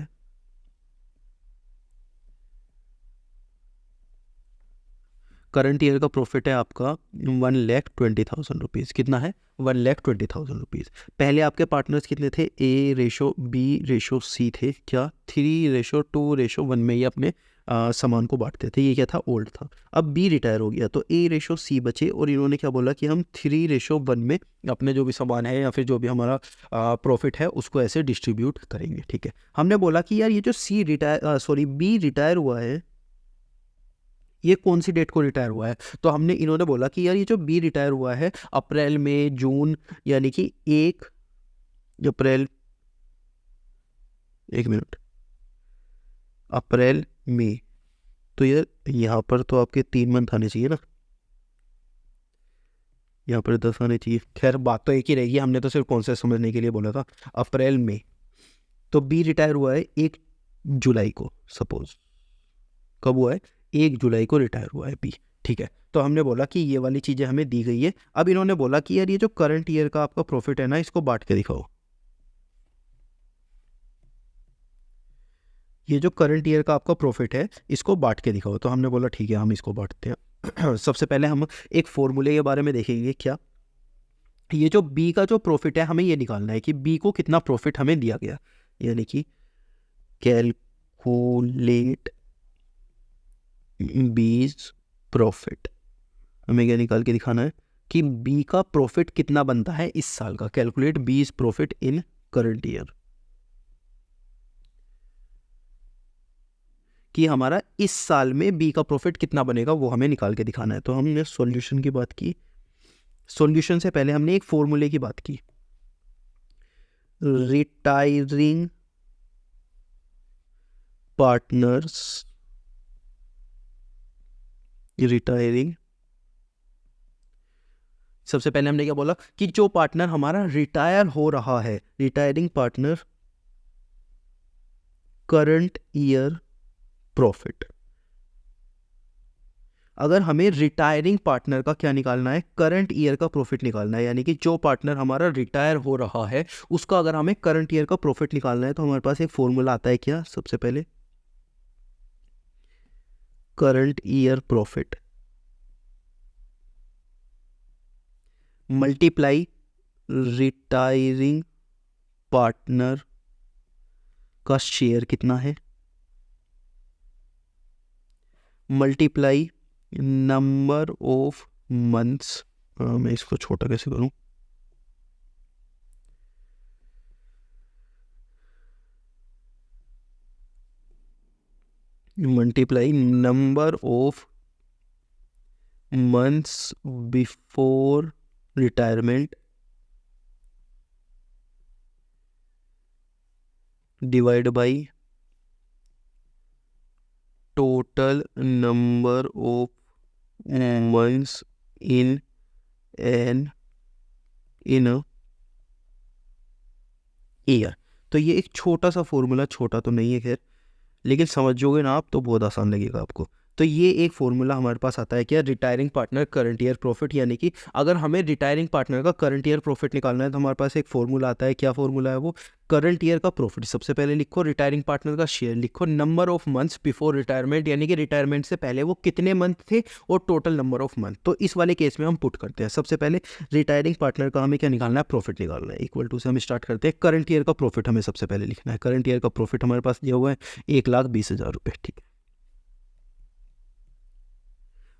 करंट ईयर का प्रॉफिट है आपका 1,20,000 रुपीज़। कितना है? 1,20,000 रुपीज़। पहले आपके पार्टनर्स कितने थे? A/B/C थे क्या? 3/2/1 में ये अपने सामान को बांटते थे। ये क्या था? ओल्ड था। अब B रिटायर हो गया तो A/C बचे, और इन्होंने क्या बोला कि हम 3/1 में अपने जो भी सामान है या फिर जो भी हमारा प्रॉफिट है उसको ऐसे डिस्ट्रीब्यूट करेंगे। ठीक है, हमने बोला कि यार ये जो B रिटायर हुआ है ये कौन सी डेट को रिटायर हुआ है? तो हमने इन्होंने बोला कि यार ये जो बी रिटायर हुआ है अप्रैल में जून, यानी कि 1 अप्रैल, 1 मिनट, अप्रैल मई, तो यार यहाँ पर तो आपके 3 मंथ आने चाहिए ना, यहाँ पर 10 आने चाहिए। खैर बात तो एक ही रहेगी, हमने तो सिर्फ कॉन्सेप्ट समझने के लिए बोला था। अप्रैल मई, तो बी रिटायर हुआ है 1 जुलाई को, सपोज कब हुआ है? 1 जुलाई को रिटायर हुआ है बी। ठीक है, तो हमने बोला कि ये वाली चीज़ें हमें दी गई है। अब इन्होंने बोला कि यार ये जो करंट ईयर का आपका प्रॉफिट है ना, इसको बांट के दिखाओ। ये जो करंट ईयर का आपका प्रॉफिट है इसको बांट के दिखाओ। तो हमने बोला ठीक है, हम इसको बांटते हैं। सबसे पहले हम एक फॉर्मूले के बारे में देखेंगे। क्या? ये जो बी का जो प्रॉफिट है हमें ये निकालना है कि बी को कितना प्रॉफिट हमें दिया गया, यानी कि कैलकुलेट बीज प्रॉफिट। हमें क्या निकाल के दिखाना है कि बी का प्रॉफिट कितना बनता है इस साल का। कैलकुलेट बीज प्रॉफिट इन करंट ईयर, कि हमारा इस साल में बी का प्रॉफिट कितना बनेगा वो हमें निकाल के दिखाना है। तो हमने सॉल्यूशन की बात की। सॉल्यूशन से पहले हमने एक फॉर्मूले की बात की, रिटायरिंग पार्टनर्स, सबसे पहले हमने क्या बोला कि जो पार्टनर हमारा रिटायर हो रहा है, retiring partner current year profit. अगर हमें रिटायरिंग पार्टनर का क्या निकालना है? करंट ईयर का प्रॉफिट निकालना है, यानी कि जो पार्टनर हमारा रिटायर हो रहा है उसका अगर हमें करंट ईयर का प्रॉफिट निकालना है तो हमारे पास एक फॉर्मूला आता है। क्या? सबसे पहले current year profit multiply retiring partner का शेयर कितना है, मल्टीप्लाई नंबर ऑफ मंथ्स, मैं इसको छोटा कैसे करूं, multiply number of months before retirement divide by total number of months in an in a year. तो ये एक छोटा सा फॉर्मूला, छोटा तो नहीं है खैर, लेकिन समझोगे ना आप तो बहुत आसान लगेगा आपको। तो ये एक फॉर्मूला हमारे पास आता है क्या, retiring partner current year profit, यानी कि अगर हमें रिटायरिंग पार्टनर का करंट ईयर प्रॉफिट निकालना है तो हमारे पास एक फॉर्मूला आता है। क्या फॉर्मूला है वो, करंट ईयर का प्रॉफिट सबसे पहले लिखो, रिटायरिंग पार्टनर का शेयर लिखो, number of months before retirement, यानी कि रिटायरमेंट से पहले वो कितने मंथ थे, और टोटल नंबर ऑफ मंथ। तो इस वाले केस में हम पुट करते हैं, सबसे पहले रिटायरिंग पार्टनर का हमें क्या निकालना है, प्रॉफिट निकालना है। इक्वल टू से हम स्टार्ट करते हैं, करंट ईयर का प्रॉफिट हमें सबसे पहले लिखना है। करंट ईयर का प्रॉफिट हमारे पास दिया हुआ है 1,20,000 रुपये, ठीक है।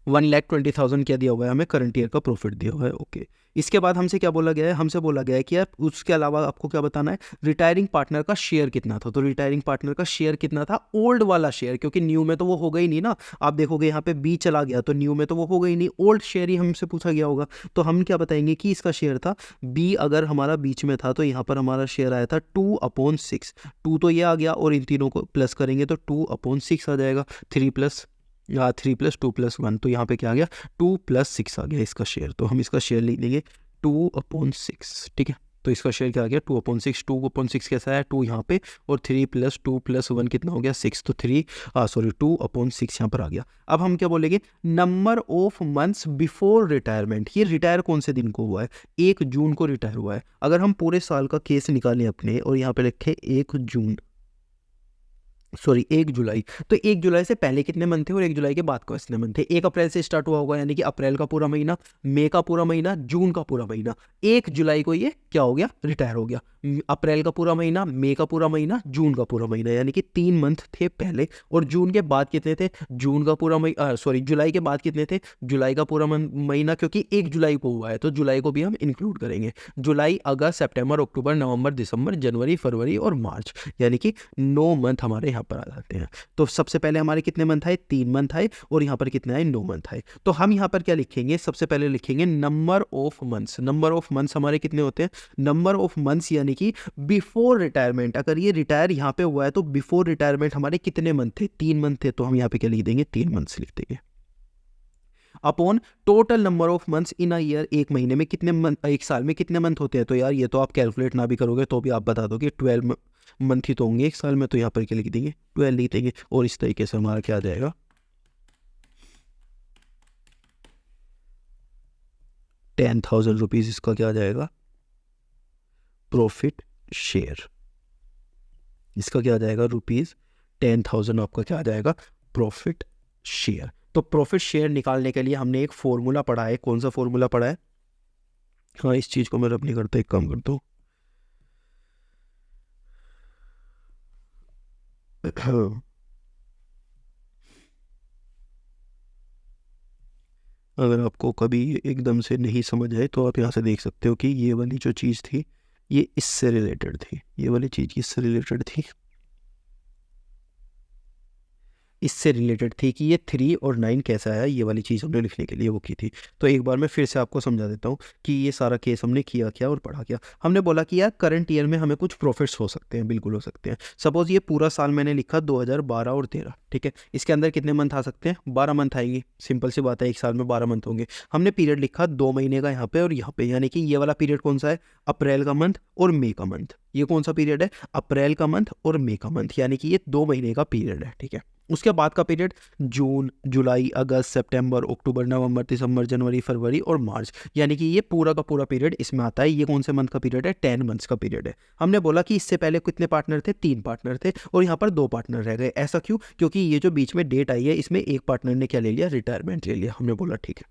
1,20,000 क्या दिया हुआ है हमें, करंट ईयर का प्रॉफिट दिया हुआ है, ओके। इसके बाद हमसे क्या बोला गया है, हमसे बोला गया है कि यार उसके अलावा आपको क्या बताना है, रिटायरिंग पार्टनर का शेयर कितना था। तो रिटायरिंग पार्टनर का शेयर कितना था, ओल्ड वाला शेयर, क्योंकि न्यू में तो वो होगा ही नहीं ना। आप देखोगे यहाँ पे बी चला गया तो न्यू में तो वो होगा ही नहीं, ओल्ड शेयर ही हमसे पूछा गया होगा। तो हम क्या बताएंगे कि इसका शेयर था बी, अगर हमारा बीच में था तो यहाँ पर हमारा शेयर आया था 2/6। 2 तो ये आ गया और इन तीनों को प्लस करेंगे तो 2/6 आ जाएगा। 3+2+1, तो यहाँ पे क्या आ गया, 2+6 आ गया इसका शेयर। तो हम इसका शेयर लिख देंगे 2/6, ठीक है। तो इसका शेयर क्या आ गया, 2/6। 2/6 कैसा है, 2 यहाँ पे, और 3+2+1 कितना हो गया, 6। तो 2/6 यहाँ पर आ गया। अब हम क्या बोलेंगे, number of months before retirement. ये रिटायर कौन से दिन को हुआ है, 1 जून को रिटायर हुआ है। अगर हम पूरे साल का केस निकालें अपने, और यहाँ पे लिखे 1 जुलाई, तो 1 जुलाई से पहले कितने मंथ थे और 1 जुलाई के बाद कितने मंथ थे। 1 अप्रैल से स्टार्ट हुआ होगा, यानी कि अप्रैल का पूरा महीना, मई का पूरा महीना, जून का पूरा महीना। 1 जुलाई को ये क्या हो गया, रिटायर हो गया। अप्रैल का पूरा महीना, मई का पूरा महीना, जून का पूरा महीना, यानी कि 3 मंथ थे पहले। और जून के बाद कितने थे, जून का पूरा महीना, जुलाई के बाद कितने थे, जुलाई का पूरा महीना, क्योंकि 1 जुलाई को हुआ है तो जुलाई को भी हम इंक्लूड करेंगे। जुलाई, अगस्त, सितंबर, अक्टूबर, नवंबर, दिसंबर, जनवरी, फरवरी और मार्च, यानी कि 9 मंथ हमारे यहाँ पर आ जाते हैं। तो सबसे पहले हमारे कितने मंथ आए, 3 मंथ आए, और यहाँ पर कितने आए, 9 मंथ आए। तो हम यहाँ पर क्या लिखेंगे, सबसे पहले लिखेंगे number of months. Number of months हमारे कितने होते हैं, नंबर ऑफ मंथ्स यानी कि बिफोर रिटायरमेंट। अगर ये रिटायर यहाँ पे हुआ है तो बिफोर रिटायरमेंट हमारे कितने मंथ थे, 3 मंथ थे। तो हम यहाँ पे क्या लिख देंगे, 3 मंथ्स लिख देंगे, upon total number of months in a year. एक महीने में कितने मंथ, एक साल में कितने मंथ होते हैं। तो यार ये तो आप कैलकुलेट ना भी करोगे तो भी आप बता दोगे 12 मंथ ही तो होंगे एक साल में। तो यहाँ पर क्या लिख देंगे, 12 लिख देंगे। और इस तरीके से हमारा क्या आ जाएगा, 10,000 रुपीज इसका क्या आ जाएगा, प्रॉफिट शेयर। इसका क्या आ जाएगा, ₹10,000 आपका क्या आ जाएगा, प्रॉफिट शेयर। तो प्रॉफिट शेयर निकालने के लिए हमने एक फॉर्मूला पढ़ा है। कौन सा फॉर्मूला पढ़ा है, हाँ इस चीज को मैं रब नहीं करता, एक काम करता हूँ। अगर आपको कभी एकदम से नहीं समझ आए तो आप यहाँ से देख सकते हो कि ये वाली जो चीज़ थी ये इससे रिलेटेड थी, ये वाली चीज़ इससे रिलेटेड थी, इससे रिलेटेड थी कि ये 3 और 9 कैसा है। ये वाली चीज़ हमने लिखने के लिए वो की थी। तो एक बार मैं फिर से आपको समझा देता हूँ कि ये सारा केस हमने किया क्या और पढ़ा क्या। हमने बोला कि यार करंट ईयर में हमें कुछ प्रॉफिट्स हो सकते हैं, बिल्कुल हो सकते हैं। सपोज ये पूरा साल मैंने लिखा 2012 और 13, ठीक है। इसके अंदर कितने मंथ आ सकते हैं, 12 मंथ आएंगे। सिंपल सी बात है, एक साल में 12 मंथ होंगे। हमने पीरियड लिखा 2 महीने का यहाँ पे और यहाँ पे, यानी कि ये वाला पीरियड कौन सा है, अप्रैल का मंथ और मई का मंथ। ये कौन सा पीरियड है, अप्रैल का मंथ और मई का मंथ, यानी कि ये 2 महीने का पीरियड है, ठीक है। उसके बाद का पीरियड जून, जुलाई, अगस्त, सितंबर, अक्टूबर, नवंबर, दिसंबर, जनवरी, फरवरी और मार्च, यानी कि ये पूरा का पूरा पीरियड इसमें आता है। ये कौन से मंथ का पीरियड है, 10 मंथ्स का पीरियड है। हमने बोला कि इससे पहले कितने पार्टनर थे, 3 पार्टनर थे और यहाँ पर 2 पार्टनर रह गए। ऐसा क्यों, क्योंकि ये जो बीच में डेट आई है इसमें एक पार्टनर ने क्या ले लिया, रिटायरमेंट ले लिया। हमने बोला ठीक है।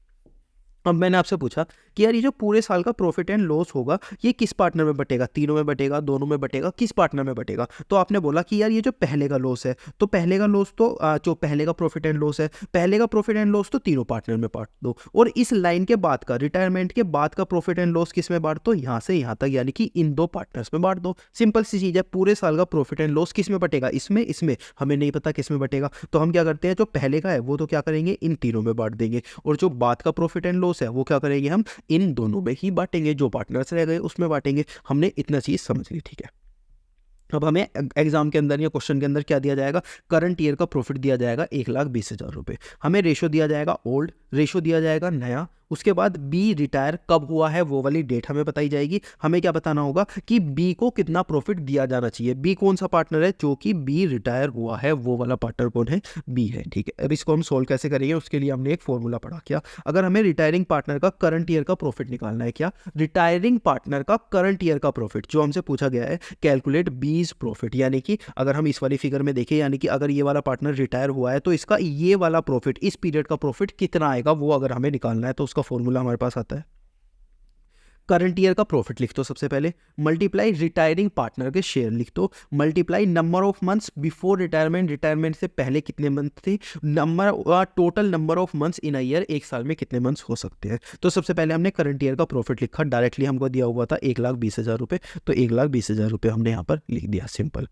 अब मैंने आपसे पूछा कि यार ये जो पूरे साल का प्रॉफिट एंड लॉस होगा ये किस पार्टनर में बटेगा, तीनों में बटेगा, दोनों में बटेगा, किस पार्टनर में बटेगा? तो आपने बोला कि यार ये जो पहले का लॉस है, तो पहले का लॉस तो जो पहले का प्रॉफिट एंड लॉस है, पहले का प्रॉफिट एंड लॉस तो तीनों पार्टनर में बांट दो, और इस लाइन के बाद का रिटायरमेंट के बाद का प्रॉफिट एंड लॉस किस में बांट दो, यहाँ से यहाँ तक, यानी कि इन दो पार्टनर्स में बांट दो। सिंपल सी चीज़ है, पूरे साल का प्रॉफिट एंड लॉस किस में बटेगा, इसमें, इसमें हमें नहीं पता किस में बटेगा, तो हम क्या करते हैं, जो पहले का है वो तो क्या करेंगे, इन तीनों में बांट देंगे, और जो बाद का प्रॉफिट एंड लॉस है वो क्या करेंगे, हम इन दोनों में ही बांटेंगे, जो पार्टनर्स रह गए उसमें बांटेंगे। हमने इतना चीज समझ ली, ठीक है। अब हमें एग्जाम के अंदर या क्वेश्चन के अंदर क्या दिया जाएगा, करंट ईयर का प्रॉफिट दिया जाएगा 1,20,000 रुपये, हमें रेशो दिया जाएगा ओल्ड, रेशो दिया जाएगा नया, उसके बाद बी रिटायर कब हुआ है वो वाली डेट हमें बताई जाएगी। हमें क्या बताना होगा कि बी को कितना प्रॉफिट दिया जाना चाहिए, बी कौन सा पार्टनर है, जो कि बी रिटायर हुआ है वो वाला पार्टनर कौन है, बी है, ठीक है। अब इसको हम सोल्व कैसे करेंगे, उसके लिए हमने एक फॉर्मूला पढ़ा, क्या, अगर हमें रिटायरिंग पार्टनर का करंट ईयर का प्रॉफिट निकालना है, क्या, रिटायरिंग पार्टनर का करंट ईयर का प्रॉफिट जो हमसे पूछा गया है, कैलकुलेट बीज प्रॉफिट, यानी कि अगर हम इस वाली फिगर में देखें, यानी कि अगर ये वाला पार्टनर रिटायर हुआ है तो इसका ये वाला प्रॉफिट, इस पीरियड का प्रॉफिट कितना आएगा वो अगर हमें निकालना है, तो उसका फॉर्मूला हमारे पास आता है, करंट ईयर का प्रॉफिट लिख दो सबसे पहले, मल्टीप्लाई रिटायरिंग पार्टनर के शेयर लिख दो, multiply number of months before retirement, retirement से पहले कितने मंथ थे, number total number of months in a year, एक साल में कितने मंथ्स हो सकते हैं। तो सबसे पहले हमने करंट ईयर का प्रॉफिट लिखा, डायरेक्टली हमको दिया हुआ था 1,20,000 रुपये, तो 1,20,000 रुपये हमने यहाँ पर लिख दिया, सिंपल।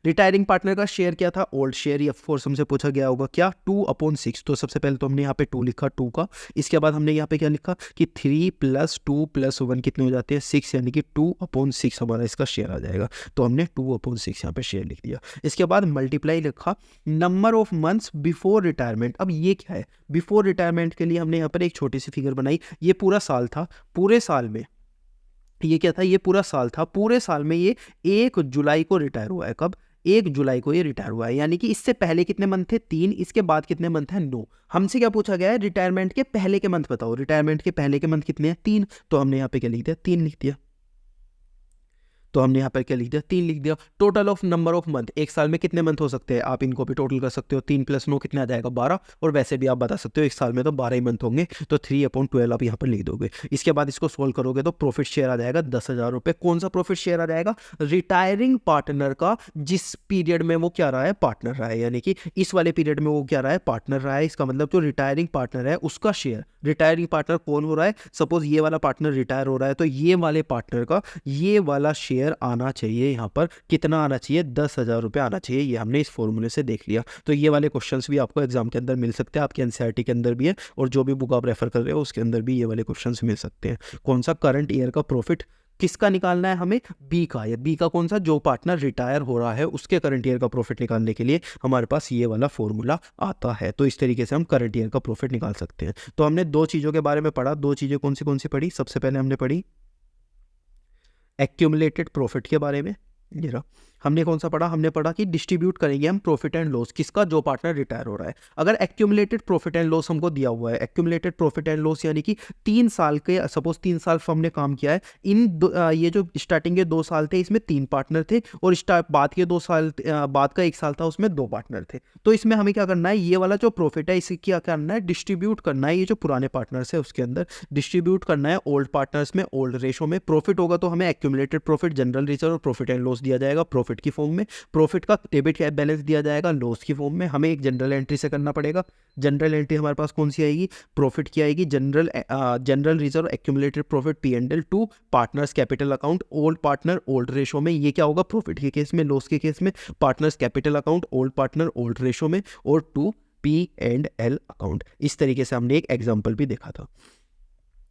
रिटायरिंग पार्टनर का शेयर क्या था, ओल्ड शेयर, या फोर्स हमसे पूछा गया होगा क्या, 2/6, तो सबसे पहले तो हमने यहाँ पे 2 लिखा 2 का, इसके बाद हमने यहाँ पे क्या लिखा कि 3 + 2 + 1 कितने हो जाते हैं 6, यानी कि 2/6 हमारा इसका शेयर आ जाएगा, तो हमने 2/6 यहाँ पे शेयर लिख दिया। इसके बाद मल्टीप्लाई लिखा number of months before retirement, अब ये क्या है, बिफोर रिटायरमेंट के लिए हमने यहाँ पर एक छोटी सी फिगर बनाई, ये पूरा साल था, पूरे साल में ये क्या था, ये पूरा साल था, पूरे साल में ये 1 जुलाई को रिटायर हुआ है, कब, 1 जुलाई को ये रिटायर हुआ है, यानी कि इससे पहले कितने मंथ थे, 3, इसके बाद कितने मंथ हैं, 9। हमसे क्या पूछा गया है, रिटायरमेंट के पहले के मंथ बताओ, रिटायरमेंट के पहले के मंथ कितने हैं, 3, तो हमने यहाँ पे क्या लिख दिया, 3 लिख दिया, तो हमने यहाँ पर क्या लिख दिया, 3 लिख दिया। Total of number of month, एक साल में कितने मंथ हो सकते हैं, आप इनको भी टोटल कर सकते हो, 3 + 9 कितने आ जाएगा, 12, और वैसे भी आप बता सकते हो एक साल में तो 12 ही मंथ होंगे, तो 3/12 आप यहाँ पर लिख दोगे। इसके बाद इसको सोल्व करोगे तो प्रॉफिट शेयर आ जाएगा 10,000 रुपये। कौन सा प्रॉफिट शेयर आ जाएगा, रिटायरिंग पार्टनर का, जिस पीरियड में वो क्या रहा है, पार्टनर रहा है, यानी कि इस वाले पीरियड में वो क्या रहा है, पार्टनर रहा है, इसका मतलब जो रिटायरिंग पार्टनर है उसका शेयर, रिटायरिंग पार्टनर कौन हो रहा है, सपोज ये वाला पार्टनर रिटायर हो रहा है, तो ये वाले पार्टनर का ये वाला शेयर आना चाहिए, यहाँ पर कितना आना चाहिए, 10,000 रुपये आना चाहिए, ये हमने इस फॉर्मूले से देख लिया। तो ये वाले क्वेश्चंस भी आपको एग्जाम के अंदर मिल सकते हैं, आपके एनसीईआरटी के अंदर भी है, और जो भी बुक आप रेफर कर रहे हो उसके अंदर भी ये वाले क्वेश्चंस मिल सकते हैं। कौन सा, करंट ईयर का प्रॉफिट किसका निकालना है हमें, बी का, या बी का कौन सा, जो पार्टनर रिटायर हो रहा है उसके करंट ईयर का प्रॉफिट निकालने के लिए हमारे पास ये वाला फॉर्मूला आता है। तो इस तरीके से हम करंट ईयर का प्रॉफिट निकाल सकते हैं। तो हमने 2 चीज़ों के बारे में पढ़ा, 2 चीज़ें कौन सी पढ़ी, सबसे पहले हमने पढ़ी एक्यूमुलेटेड प्रॉफिट के बारे में, ये रहा। हमने कौन सा पढ़ा, हमने पढ़ा कि डिस्ट्रीब्यूट करेंगे हम प्रॉफिट एंड लॉस, किसका, जो पार्टनर रिटायर हो रहा है। अगर एक्यूमुलेटेड प्रॉफिट एंड लॉस हमको दिया हुआ है, एक्यूमुलेटेड प्रॉफिट एंड लॉस यानी कि 3 साल के, सपोज 3 साल हमने काम किया है, ये जो स्टार्टिंग के 2 साल थे इसमें 3 पार्टनर थे, और बाद के 2 साल बाद का 1 साल था उसमें 2 पार्टनर थे। तो इसमें हमें क्या करना है, ये वाला जो प्रॉफिट है इसे क्या करना है, डिस्ट्रीब्यूट करना है, ये जो पुराने पार्टनर्स है उसके अंदर डिस्ट्रीब्यूट करना है ओल्ड पार्टनर्स में, ओल्ड रेशो में। प्रॉफिट होगा तो हमें एक्यूमुलेटेड प्रॉफिट, जनरल रिजर्व और प्रॉफिट एंड लॉस दिया जाएगा प्रॉफिट की फॉर्म में, प्रॉफिट का डेबिट बैलेंस दिया जाएगा लॉस की फॉर्म में। हमें एक जनरल एंट्री से करना पड़ेगा, जनरल एंट्री हमारे पास कौन सी आएगी, प्रॉफिट की आएगी, general reserve accumulated profit P&L to partners capital account, old partner old ratio में, ये क्या होगा प्रॉफिट के केस में, लॉस के केस में partners capital account, old partner old ratio में, और टू P&L अकाउंट। इस तरीके से हमने एक एग्जाम्पल भी देखा था।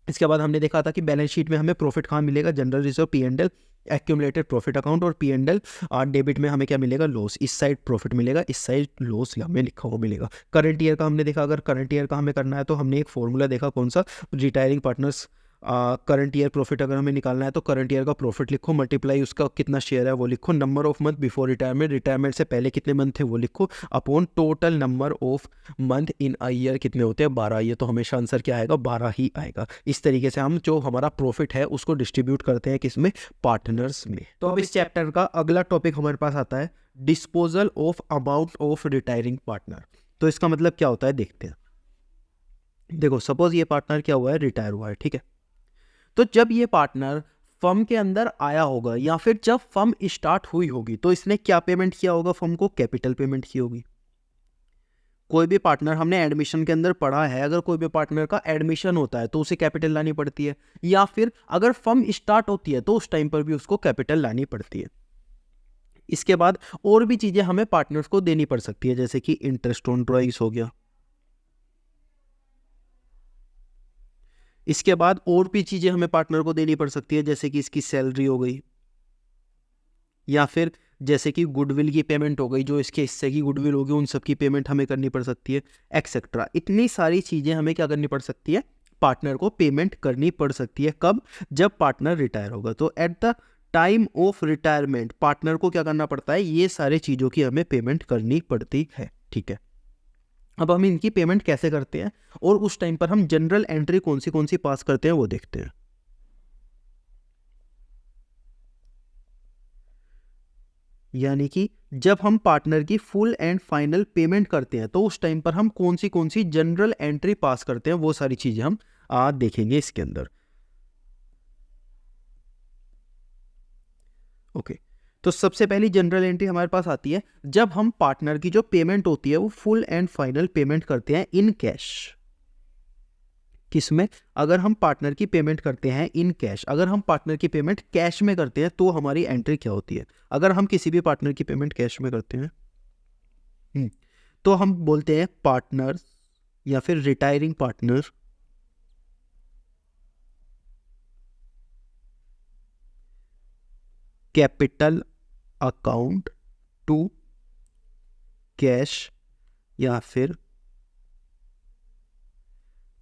इसके बाद हमने देखा था कि बैलेंस शीट में हमें प्रॉफिट कहाँ मिलेगा, general reserve P&L accumulated profit account, और P&L डेबिट में हमें क्या मिलेगा, लॉस, इस साइड प्रॉफिट मिलेगा, इस साइड लॉस हमें लिखा हुआ मिलेगा। करंट ईयर का हमने देखा, अगर करंट ईयर का हमें करना है तो हमने एक फॉर्मूला देखा, कौन सा, retiring partners current year profit अगर हमें निकालना है तो करंट ईयर का प्रॉफिट लिखो, मल्टीप्लाई उसका कितना शेयर है वो लिखो, number of month before retirement, retirement से पहले कितने मंथ थे वो लिखो, upon total number of month in a year कितने होते हैं, 12। ये तो हमेशा आंसर क्या आएगा, 12 ही आएगा। इस तरीके से हम जो हमारा प्रॉफिट है उसको डिस्ट्रीब्यूट करते हैं किसमें, पार्टनर्स में। तो अब इस चैप्टर का अगला टॉपिक हमारे पास आता है disposal of amount of retiring partner. तो इसका मतलब क्या होता है देखते हैं। देखो सपोज ये पार्टनर क्या हुआ है, रिटायर हुआ है, ठीक है। तो जब ये पार्टनर फर्म के अंदर आया होगा या फिर जब फर्म स्टार्ट हुई होगी तो इसने क्या पेमेंट किया होगा, फर्म को कैपिटल पेमेंट की होगी। कोई भी पार्टनर, हमने एडमिशन के अंदर पढ़ा है, अगर कोई भी पार्टनर का एडमिशन होता है तो उसे कैपिटल लानी पड़ती है, या फिर अगर फर्म स्टार्ट होती है तो उस टाइम पर भी उसको कैपिटल लानी पड़ती है। इसके बाद और भी चीजें हमें पार्टनर्स को देनी पड़ सकती है, जैसे कि इंटरेस्ट ऑन ड्रॉइंग्स हो गया। इसके बाद और भी चीजें हमें पार्टनर को देनी पड़ सकती है, जैसे कि इसकी सैलरी हो गई, या फिर जैसे कि गुडविल की पेमेंट हो गई, जो इसके हिस्से की गुडविल होगी उन सब की पेमेंट हमें करनी पड़ सकती है, एक्सेट्रा। इतनी सारी चीजें हमें क्या करनी पड़ सकती है, पार्टनर को पेमेंट करनी पड़ सकती है। कब, जब पार्टनर रिटायर होगा। तो at the time of retirement partner को क्या करना पड़ता है, ये सारे चीजों की हमें पेमेंट करनी पड़ती है, ठीक है। अब हम इनकी पेमेंट कैसे करते हैं और उस टाइम पर हम जनरल एंट्री कौन सी पास करते हैं वो देखते हैं। यानी कि जब हम पार्टनर की फुल एंड फाइनल पेमेंट करते हैं तो उस टाइम पर हम कौन सी जनरल एंट्री पास करते हैं, वो सारी चीजें हम आज देखेंगे इसके अंदर। ओके, तो सबसे पहली जनरल एंट्री हमारे पास आती है जब हम पार्टनर की जो पेमेंट होती है वो फुल एंड फाइनल पेमेंट करते हैं इन कैश। किसमें, अगर हम पार्टनर की पेमेंट करते हैं इन कैश, अगर हम पार्टनर की पेमेंट कैश में करते हैं तो हमारी एंट्री क्या होती है। अगर हम किसी भी पार्टनर की पेमेंट कैश में करते हैं तो हम बोलते हैं पार्टनर या फिर retiring partner capital account to cash या फिर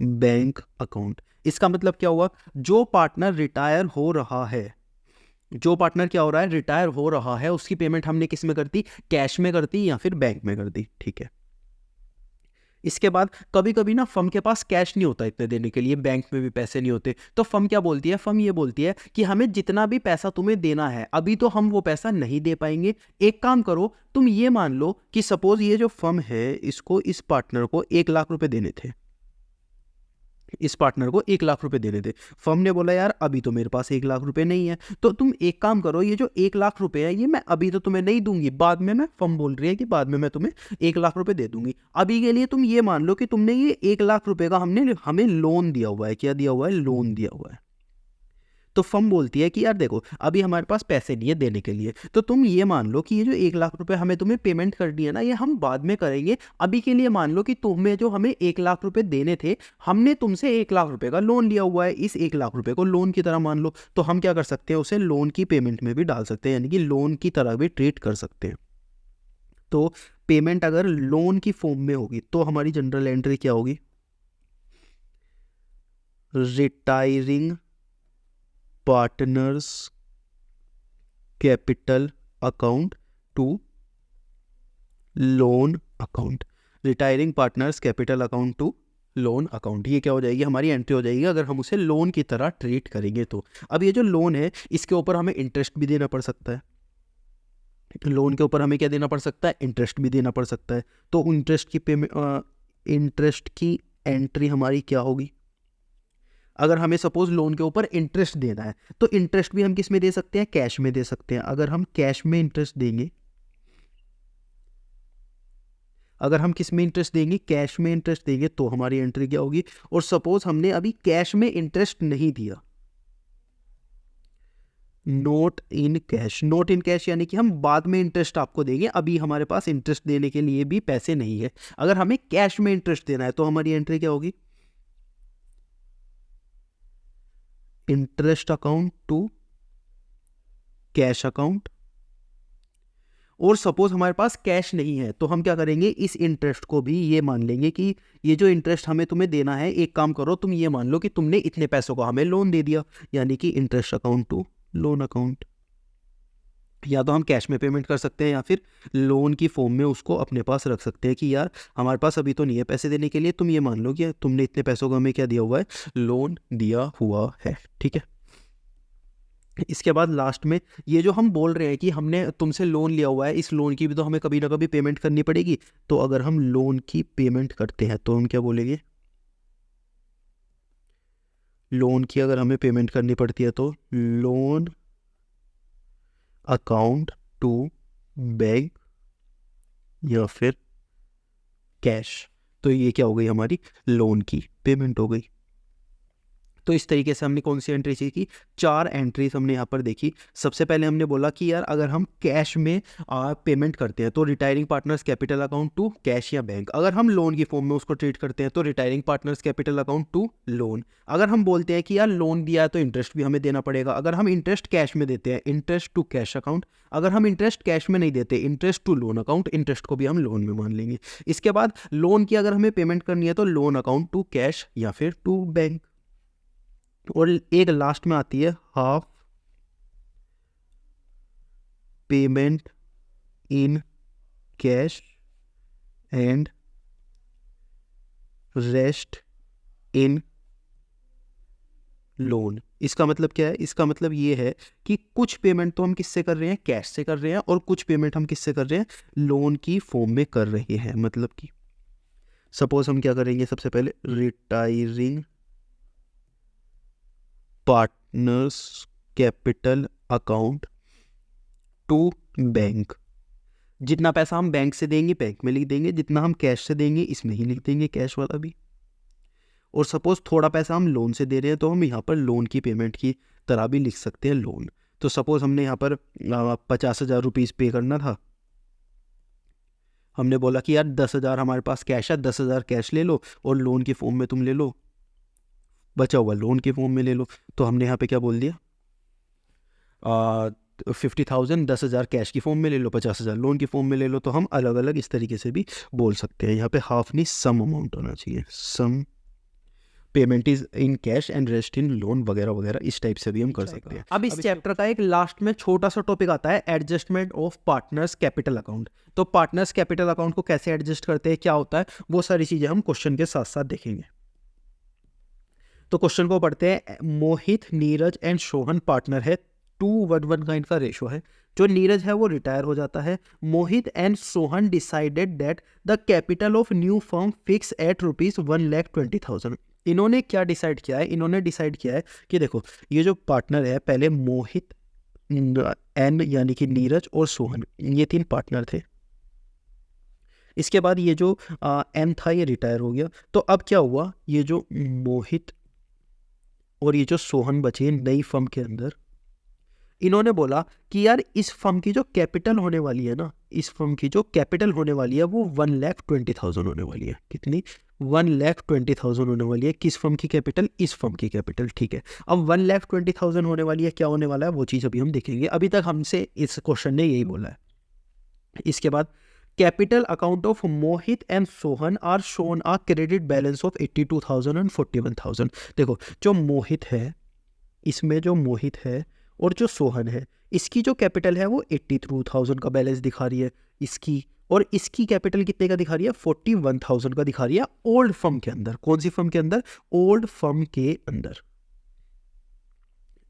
बैंक अकाउंट। इसका मतलब क्या हुआ, जो पार्टनर रिटायर हो रहा है, जो पार्टनर क्या हो रहा है, रिटायर हो रहा है, उसकी पेमेंट हमने किस में कर दी, कैश में कर दी या फिर बैंक में कर दी, ठीक है। इसके बाद कभी कभी ना फर्म के पास कैश नहीं होता इतने देने के लिए, बैंक में भी पैसे नहीं होते, तो फर्म क्या बोलती है, फर्म ये बोलती है कि हमें जितना भी पैसा तुम्हें देना है अभी तो हम वो पैसा नहीं दे पाएंगे। एक काम करो, तुम ये मान लो कि सपोज ये जो फर्म है इसको, इस पार्टनर को 1 लाख रुपए देने थे, इस पार्टनर को 1 लाख रुपए देने थे। फर्म ने बोला यार अभी तो मेरे पास 1 लाख रुपए नहीं है, तो तुम एक काम करो, ये जो 1 लाख रुपए है ये मैं अभी तो तुम्हें नहीं दूंगी, बाद में मैं, फर्म बोल रही है कि बाद में मैं तुम्हें 1 लाख रुपए दे दूंगी। अभी के लिए तुम ये मान लो कि तुमने ये 1 लाख रुपए का हमने हमें लोन दिया हुआ है। क्या दिया हुआ है, लोन दिया हुआ है। तो फर्म बोलती है कि यार देखो अभी हमारे पास पैसे नहीं है देने के लिए, तो तुम ये मान लो कि ये जो 1 लाख रुपए हमें तुम्हें पेमेंट करनी है ना, ये हम बाद में करेंगे। अभी के लिए मान लो कि तुम्हें जो हमें 1 लाख रुपए देने थे, हमने तुमसे 1 लाख रुपए का लोन लिया हुआ है, इस 1 लाख रुपए को लोन की तरह मान लो। तो हम क्या कर सकते हैं, उसे लोन की पेमेंट में भी डाल सकते हैं, यानी कि लोन की तरह भी ट्रीट कर सकते हैं। तो पेमेंट अगर लोन की फॉर्म में होगी तो हमारी जनरल एंट्री क्या होगी, retiring partners capital account to loan account. Retiring partners capital account to loan account, ये क्या हो जाएगी, हमारी एंट्री हो जाएगी अगर हम उसे लोन की तरह ट्रीट करेंगे तो। अब ये जो लोन है इसके ऊपर हमें इंटरेस्ट भी देना पड़ सकता है, लोन के ऊपर हमें क्या देना पड़ सकता है, इंटरेस्ट भी देना पड़ सकता है। तो इंटरेस्ट की पेमेंट, इंटरेस्ट की एंट्री हमारी क्या होगी, अगर हमें सपोज लोन के ऊपर इंटरेस्ट देना है तो इंटरेस्ट भी हम किस में दे सकते हैं, कैश में दे सकते हैं। अगर हम कैश में इंटरेस्ट देंगे, अगर हम किस में इंटरेस्ट देंगे, कैश में इंटरेस्ट देंगे, तो हमारी एंट्री क्या होगी। और सपोज हमने अभी कैश में इंटरेस्ट नहीं दिया, note in cash, note in cash यानी कि हम बाद में इंटरेस्ट आपको देंगे, अभी हमारे पास इंटरेस्ट देने के लिए भी पैसे नहीं है। अगर हमें कैश में इंटरेस्ट देना है तो हमारी एंट्री क्या होगी, interest account to cash account. और सपोज हमारे पास कैश नहीं है तो हम क्या करेंगे, इस इंटरेस्ट को भी ये मान लेंगे कि ये जो इंटरेस्ट हमें तुम्हें देना है, एक काम करो तुम ये मान लो कि तुमने इतने पैसों को हमें लोन दे दिया, यानी कि interest account to loan account. या तो हम कैश में पेमेंट कर सकते हैं या फिर लोन की फॉर्म में उसको अपने पास रख सकते हैं कि यार हमारे पास अभी तो नहीं है पैसे देने के लिए, तुम ये मान लो कि तुमने इतने पैसों को हमें क्या दिया हुआ है, लोन दिया हुआ है, ठीक है। इसके बाद लास्ट में ये जो हम बोल रहे हैं कि हमने तुमसे लोन लिया हुआ है, इस लोन की भी तो हमें कभी ना कभी पेमेंट करनी पड़ेगी। तो अगर हम लोन की पेमेंट करते हैं तो हम क्या बोलेंगे, लोन की अगर हमें पेमेंट करनी पड़ती है तो लोन अकाउंट टू बैंक या फिर कैश, तो ये क्या हो गई, हमारी लोन की पेमेंट हो गई। तो इस तरीके से हमने कौन सी एंट्री सीखी, 4 एंट्रीज हमने यहाँ पर देखी। सबसे पहले हमने बोला कि यार अगर हम कैश में पेमेंट करते हैं तो retiring partners capital account to cash या बैंक। अगर हम लोन की फॉर्म में उसको ट्रीट करते हैं तो retiring partners capital account to loan. अगर हम बोलते हैं कि यार लोन दिया है तो इंटरेस्ट भी हमें देना पड़ेगा, अगर हम इंटरेस्ट कैश में देते हैं इंटरेस्ट टू कैश अकाउंट। अगर हम इंटरेस्ट कैश में नहीं देते interest to loan account, interest को भी हम लोन में मान लेंगे। इसके बाद लोन की अगर हमें पेमेंट करनी है तो लोन अकाउंट टू कैश या फिर टू बैंक। और एक लास्ट में आती है half payment in cash and rest in loan. इसका मतलब क्या है, इसका मतलब ये है कि कुछ पेमेंट तो हम किससे कर रहे हैं, कैश से कर रहे हैं, और कुछ पेमेंट हम किससे कर रहे हैं, लोन की फॉर्म में कर रहे हैं। मतलब कि सपोज हम क्या करेंगे, सबसे पहले retiring partners capital account to bank. जितना पैसा हम बैंक से देंगे बैंक में लिख देंगे, जितना हम कैश से देंगे इसमें ही लिख देंगे, कैश वाला भी। और सपोज थोड़ा पैसा हम लोन से दे रहे हैं तो हम यहाँ पर लोन की पेमेंट की तरह भी लिख सकते हैं लोन। तो सपोज हमने यहाँ पर 50,000 रुपीज़ पे करना था, हमने बोला कि यार 10,000 हमारे पास कैश है, 10,000 कैश ले लो और लोन की फॉर्म में तुम ले लो, बचा हुआ लोन की फॉर्म में ले लो। तो हमने यहाँ पे क्या बोल दिया, 50,000 10,000 कैश की फॉर्म में ले लो, 50,000 लोन की फॉर्म में ले लो। तो हम अलग अलग इस तरीके से भी बोल सकते हैं। यहाँ पे हाफ नहीं सम अमाउंट होना चाहिए, some payment is in cash and rest in loan वगैरह वगैरह, इस टाइप से भी हम कर सकते हैं। अब इस चैप्टर का एक लास्ट में छोटा सा टॉपिक आता है adjustment of partners capital account. तो पार्टनर्स कैपिटल अकाउंट को कैसे एडजस्ट करते हैं, क्या होता है, वो सारी चीजें हम क्वेश्चन के साथ साथ देखेंगे। तो क्वेश्चन को पढ़ते हैं। मोहित, नीरज एंड सोहन पार्टनर है, 2:1 का इनका रेशो है। जो नीरज है वो रिटायर हो जाता है। Mohit and Sohan decided that the capital of new firm fix at ₹1,20,000। इन्होंने क्या डिसाइड किया है, इन्होंने डिसाइड किया है कि देखो ये जो पार्टनर है, पहले मोहित एन यानी कि नीरज और सोहन, ये 3 पार्टनर थे। इसके बाद ये जो एन था ये रिटायर हो गया। तो अब क्या हुआ, ये जो मोहित और ये जो सोहन बचे नई फर्म के अंदर, इन्होंने बोला कि यार इस फर्म की जो कैपिटल होने वाली है ना, इस फर्म की जो कैपिटल होने वाली है वो 1,20,000 होने वाली है। कितनी, 1,20,000 होने वाली है। किस फर्म की कैपिटल, इस फर्म की कैपिटल, ठीक है। अब 1,20,000 होने वाली है, क्या होने वाला है वो चीज़ अभी हम देखेंगे। अभी तक हमसे इस क्वेश्चन ने यही बोला है। इसके बाद capital account of Mohit and Sohan are shown a credit balance of 82,000 and 41,000। देखो जो मोहित है, इसमें जो मोहित है और जो सोहन है, इसकी जो कैपिटल है वो 82,000 का बैलेंस दिखा रही है इसकी, और इसकी कैपिटल कितने का दिखा रही है, 41,000 का दिखा रही है ओल्ड फर्म के अंदर। कौन सी फर्म के अंदर, ओल्ड फर्म के अंदर।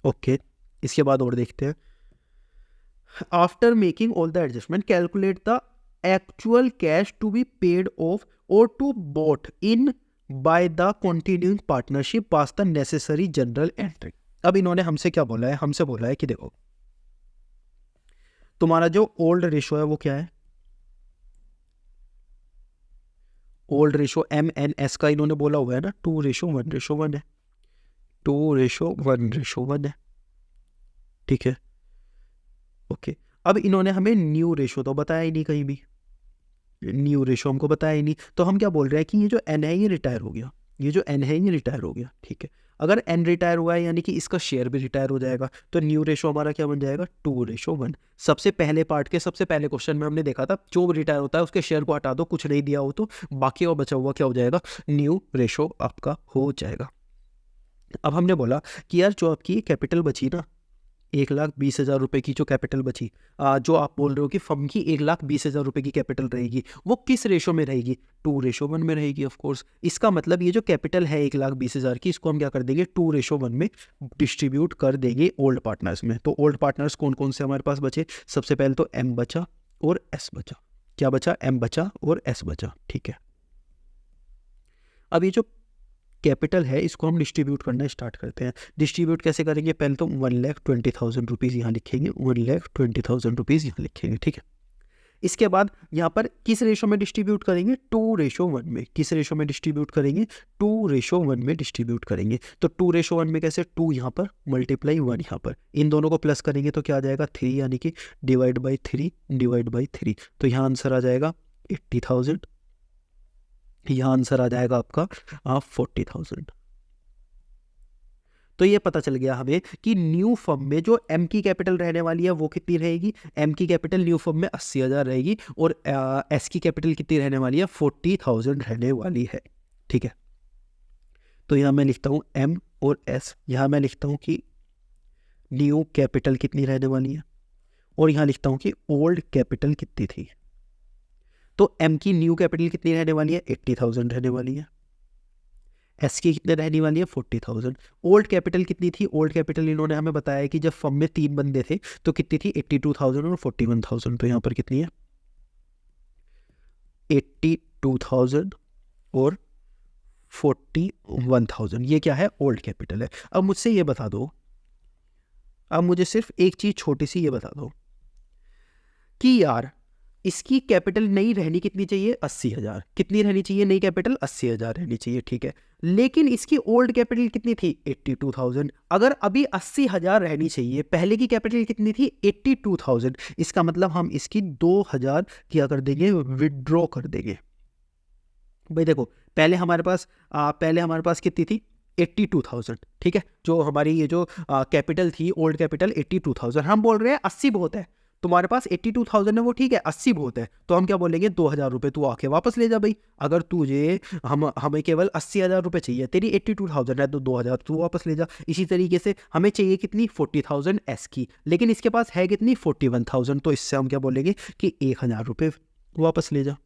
ओके, इसके बाद और देखते हैं। After making all the adjustment calculate the actual cash to be paid off और to bought in by the continuing partnership pass the necessary journal entry. अब इन्होंने हमसे क्या बोला है, हमसे बोला है कि देखो तुम्हारा जो ओल्ड रेशो है वो क्या है, ओल्ड रेशो MNS का इन्होंने बोला हुआ है ना, 2:1 है, 2:1 है, ठीक है। ओके, अब इन्होंने हमें न्यू रेशो तो बताया ही नहीं, कहीं भी न्यू रेशो हमको बताया ही नहीं। तो हम क्या बोल रहे हैं कि ये जो एन है ये रिटायर हो गया, ये जो एन है ये रिटायर हो गया, ठीक है। अगर एन रिटायर हुआ है यानी कि इसका शेयर भी रिटायर हो जाएगा, तो न्यू रेशो हमारा क्या बन जाएगा, 2:1। सबसे पहले पार्ट के सबसे पहले क्वेश्चन में हमने देखा था जो रिटायर होता है उसके शेयर को हटा दो, कुछ नहीं दिया हो तो बाकी और बचा हुआ क्या हो जाएगा, न्यू रेशो आपका हो जाएगा। अब हमने बोला कि यार जो आपकी कैपिटल बची ना, 1,20,000 रुपये की जो कैपिटल बची, जो आप बोल रहे हो कि फर्म की 1,20,000 रुपये की कैपिटल रहेगी, वो किस रेशो में रहेगी, 2:1 में रहेगी ऑफ कोर्स। इसका मतलब ये जो कैपिटल है 1,20,000 की, इसको हम क्या कर देंगे, 2:1 में डिस्ट्रीब्यूट कर देंगे ओल्ड पार्टनर्स में। तो ओल्ड पार्टनर्स कौन कौन से हमारे पास बचे, सबसे पहले तो एम बचा और एस बचा। क्या बचा, एम बचा और एस बचा, ठीक है। अब ये जो कैपिटल है इसको हम डिस्ट्रीब्यूट करना स्टार्ट करते हैं। डिस्ट्रीब्यूट कैसे करेंगे, पहले तो 1,20,000 रुपीज़ यहाँ लिखेंगे, 1,20,000 रुपीज़ यहाँ लिखेंगे, ठीक है। इसके बाद यहाँ पर किस रेशो में डिस्ट्रीब्यूट करेंगे, 2:1 में। किस रेशो में डिस्ट्रीब्यूट करेंगे, 2:1 में डिस्ट्रीब्यूट करेंगे। तो 2:1 में कैसे, 2 यहाँ पर मल्टीप्लाई 1 यहाँ पर, इन दोनों को प्लस करेंगे तो क्या आ जाएगा 3, यानी कि डिवाइड बाई 3। तो यहाँ आंसर आ जाएगा 80,000, यहाँ आंसर आ जाएगा आपका 40,000। तो ये पता चल गया हमें कि न्यू फर्म में जो एम की कैपिटल रहने वाली है वो कितनी रहेगी, एम की कैपिटल न्यू फर्म में 80,000 रहेगी, और एस की कैपिटल कितनी रहने वाली है, 40,000 रहने वाली है, ठीक है। तो यहाँ मैं लिखता हूँ एम और एस, यहाँ मैं लिखता हूँ कि न्यू कैपिटल कितनी रहने वाली है, और यहाँ लिखता हूँ कि ओल्ड कैपिटल कितनी थी। तो एम की न्यू कैपिटल कितनी रहने वाली है, 80,000 रहने वाली है। एस की कितने रहने वाली है, 40,000। ओल्ड कैपिटल कितनी थी, ओल्ड कैपिटल इन्होंने हमें बताया कि जब फर्म में 3 बंदे थे तो कितनी थी, 82,000 और 41,000। तो यहाँ पर कितनी है, 82,000 और 41,000, ये क्या है, ओल्ड कैपिटल है। अब मुझसे ये बता दो, अब मुझे सिर्फ एक चीज छोटी सी ये बता दो कि यार इसकी कैपिटल नई रहनी कितनी चाहिए, 80,000। कितनी रहनी चाहिए नई कैपिटल, 80,000 रहनी चाहिए, ठीक है। लेकिन इसकी ओल्ड कैपिटल कितनी थी, 82,000। अगर अभी 80,000 रहनी चाहिए, पहले की कैपिटल कितनी थी, 82,000, इसका मतलब हम इसकी 2,000 क्या कर देंगे, विड्रॉ कर देंगे। भाई देखो पहले हमारे पास कितनी थी, 82,000, ठीक है। जो हमारी ये जो कैपिटल थी, ओल्ड कैपिटल 82,000, हम बोल रहे हैं 80 बहुत है, तुम्हारे पास 82,000 है वो ठीक है, 80 बहुत है, तो हम क्या बोलेंगे, 2,000 रुपये तू आके वापस ले जा भाई। अगर तुझे हमें केवल 80,000 रुपये चाहिए, तेरी 82,000 है तो 2,000 तू वापस ले जा। इसी तरीके से हमें चाहिए कितनी, 40,000 एस की, लेकिन इसके पास है कितनी, 41,000, तो इससे हम क्या बोलेंगे कि 1,000 रुपये वापस ले जा।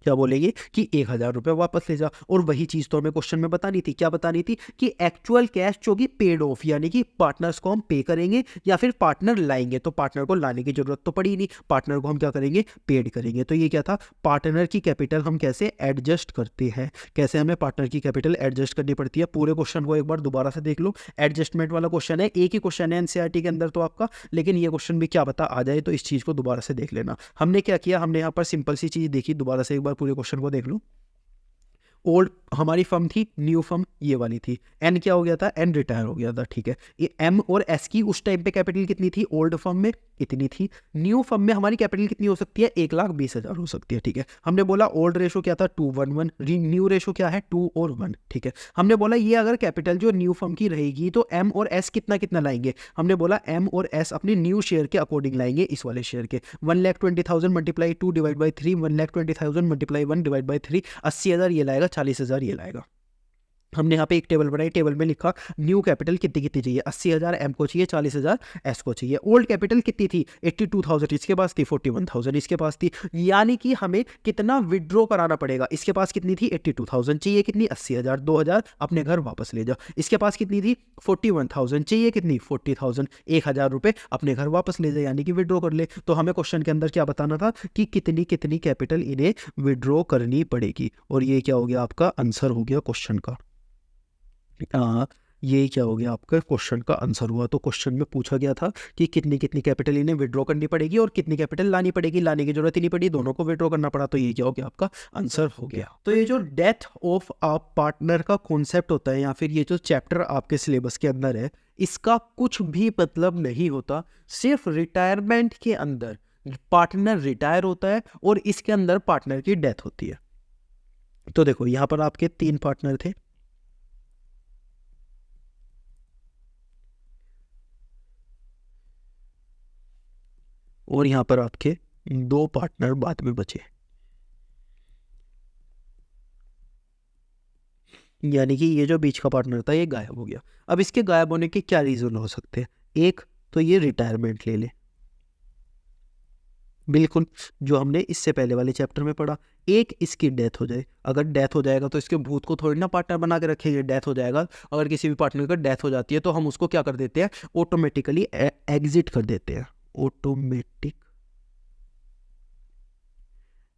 क्या बोलेंगे कि 1,000 रुपये वापस ले जा। और वही चीज़ तो हमें क्वेश्चन में बतानी थी, क्या बतानी थी कि एक्चुअल कैश जो कि पेड ऑफ, यानी कि पार्टनर्स को हम पे करेंगे या फिर पार्टनर लाएंगे। तो पार्टनर को लाने की जरूरत तो पड़ी नहीं, पार्टनर को हम क्या करेंगे, पेड करेंगे। तो ये क्या था, पार्टनर की कैपिटल हम कैसे एडजस्ट करते हैं, कैसे हमें पार्टनर की कैपिटल एडजस्ट करनी पड़ती है। पूरे क्वेश्चन को एक बार दोबारा से देख लो, एडजस्टमेंट वाला क्वेश्चन है, एक ही क्वेश्चन है एनसीईआरटी के अंदर तो आपका, लेकिन ये क्वेश्चन भी क्या बता आ जाए तो इस चीज़ को दोबारा से देख लेना। हमने क्या किया, हमने यहाँ पर सिंपल सी चीज़ देखी, दोबारा से एक बार पूरे क्वेश्चन को देख लो। ओल्ड हमारी फर्म थी, न्यू फर्म ये वाली थी, एन क्या हो गया था, एन रिटायर हो गया था, ठीक है। ये एम और एस की उस टाइम पे कैपिटल कितनी थी, ओल्ड फर्म में इतनी थी। न्यू फर्म में हमारी कैपिटल कितनी हो सकती है, 1,20,000 हो सकती है, ठीक है। हमने बोला ओल्ड रेशो क्या था, 2:1, न्यू रेशो क्या है, 2 और 1, ठीक है। हमने बोला ये अगर कैपिटल जो न्यू फर्म की रहेगी तो एम और एस कितना कितना लाएंगे, हमने बोला एम और एस अपने न्यू शेयर के अकॉर्डिंग लाएंगे, इस वाले शेयर के। 1,20,000 multiply 2 divide by 3, 1,20,000 multiply 1 divide by 3, 80,000 ये लाएगा, 40,000 ये लाएगा। हमने यहाँ पे एक टेबल बनाई, टेबल में लिखा न्यू कैपिटल कितनी कितनी चाहिए, 80,000 एम को चाहिए, 40,000 एस को चाहिए। ओल्ड कैपिटल कितनी थी, 82,000 इसके पास थी, 41,000 इसके पास थी, यानी कि हमें कितना विड्रॉ कराना पड़ेगा। इसके पास कितनी थी, 82,000, चाहिए कितनी, 80,000, 2,000 अपने घर वापस ले जाओ। इसके पास कितनी थी, 41,000, चाहिए कितनी, 40,000, 1,000 रुपये अपने घर वापस ले जाए, यानी कि विड्रॉ कर ले। तो हमें क्वेश्चन के अंदर क्या बताना था कि कितनी कितनी कैपिटल इन्हें विड्रॉ करनी पड़ेगी, और ये क्या हो गया आपका आंसर हो गया क्वेश्चन का। ये क्या हो गया आपका क्वेश्चन का आंसर हुआ। तो क्वेश्चन में पूछा गया था कि कितनी कितनी कैपिटल इन्हें विड्रॉ करनी पड़ेगी और कितनी कैपिटल लानी पड़ेगी, लाने की जरूरत ही नहीं पड़ी, दोनों को विड्रॉ करना पड़ा। तो ये क्या हो गया आपका आंसर हो गया। तो ये जो डेथ ऑफ अ पार्टनर का कॉन्सेप्ट होता है, या फिर ये जो चैप्टर आपके सिलेबस के अंदर है, इसका कुछ भी मतलब नहीं होता। सिर्फ रिटायरमेंट के अंदर पार्टनर रिटायर होता है और इसके अंदर पार्टनर की डेथ होती है। तो देखो यहाँ पर आपके 3 पार्टनर थे, और यहां पर आपके 2 पार्टनर बाद में बचे, यानी कि ये जो बीच का पार्टनर था ये गायब हो गया। अब इसके गायब होने के क्या रीजन हो सकते हैं, एक तो ये रिटायरमेंट ले ले, बिल्कुल जो हमने इससे पहले वाले चैप्टर में पढ़ा। एक इसकी डेथ हो जाए, अगर डेथ हो जाएगा तो इसके भूत को थोड़ी ना पार्टनर बना के रखेंगे, डेथ हो जाएगा। अगर किसी भी पार्टनर का डेथ हो जाती है तो हम उसको क्या कर देते हैं, ऑटोमेटिकली एग्जिट कर देते हैं, ऑटोमेटिक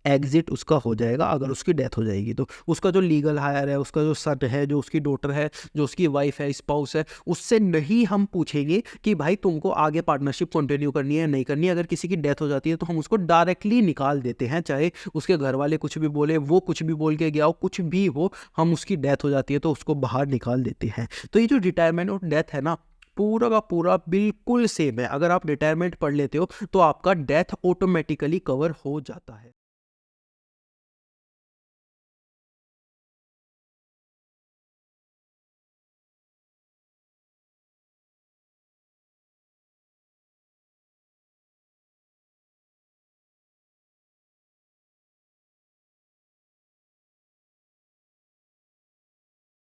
एग्जिट उसका हो जाएगा अगर उसकी डेथ हो जाएगी। तो उसका जो लीगल हायर है, उसका जो सन है, जो उसकी डॉटर है, जो उसकी वाइफ है, स्पाउस है, उससे नहीं हम पूछेंगे कि भाई तुमको आगे पार्टनरशिप कंटिन्यू करनी है नहीं करनी है। अगर किसी की डेथ हो जाती है तो हम उसको डायरेक्टली निकाल देते हैं, चाहे उसके घर वाले कुछ भी बोले, वो कुछ भी बोल के गया हो, कुछ भी हो, हम उसकी डेथ हो जाती है तो उसको बाहर निकाल देते हैं। तो ये जो रिटायरमेंट और डेथ है ना, पूरा का पूरा बिल्कुल सेम है। अगर आप रिटायरमेंट पढ़ लेते हो तो आपका डेथ ऑटोमेटिकली कवर हो जाता है।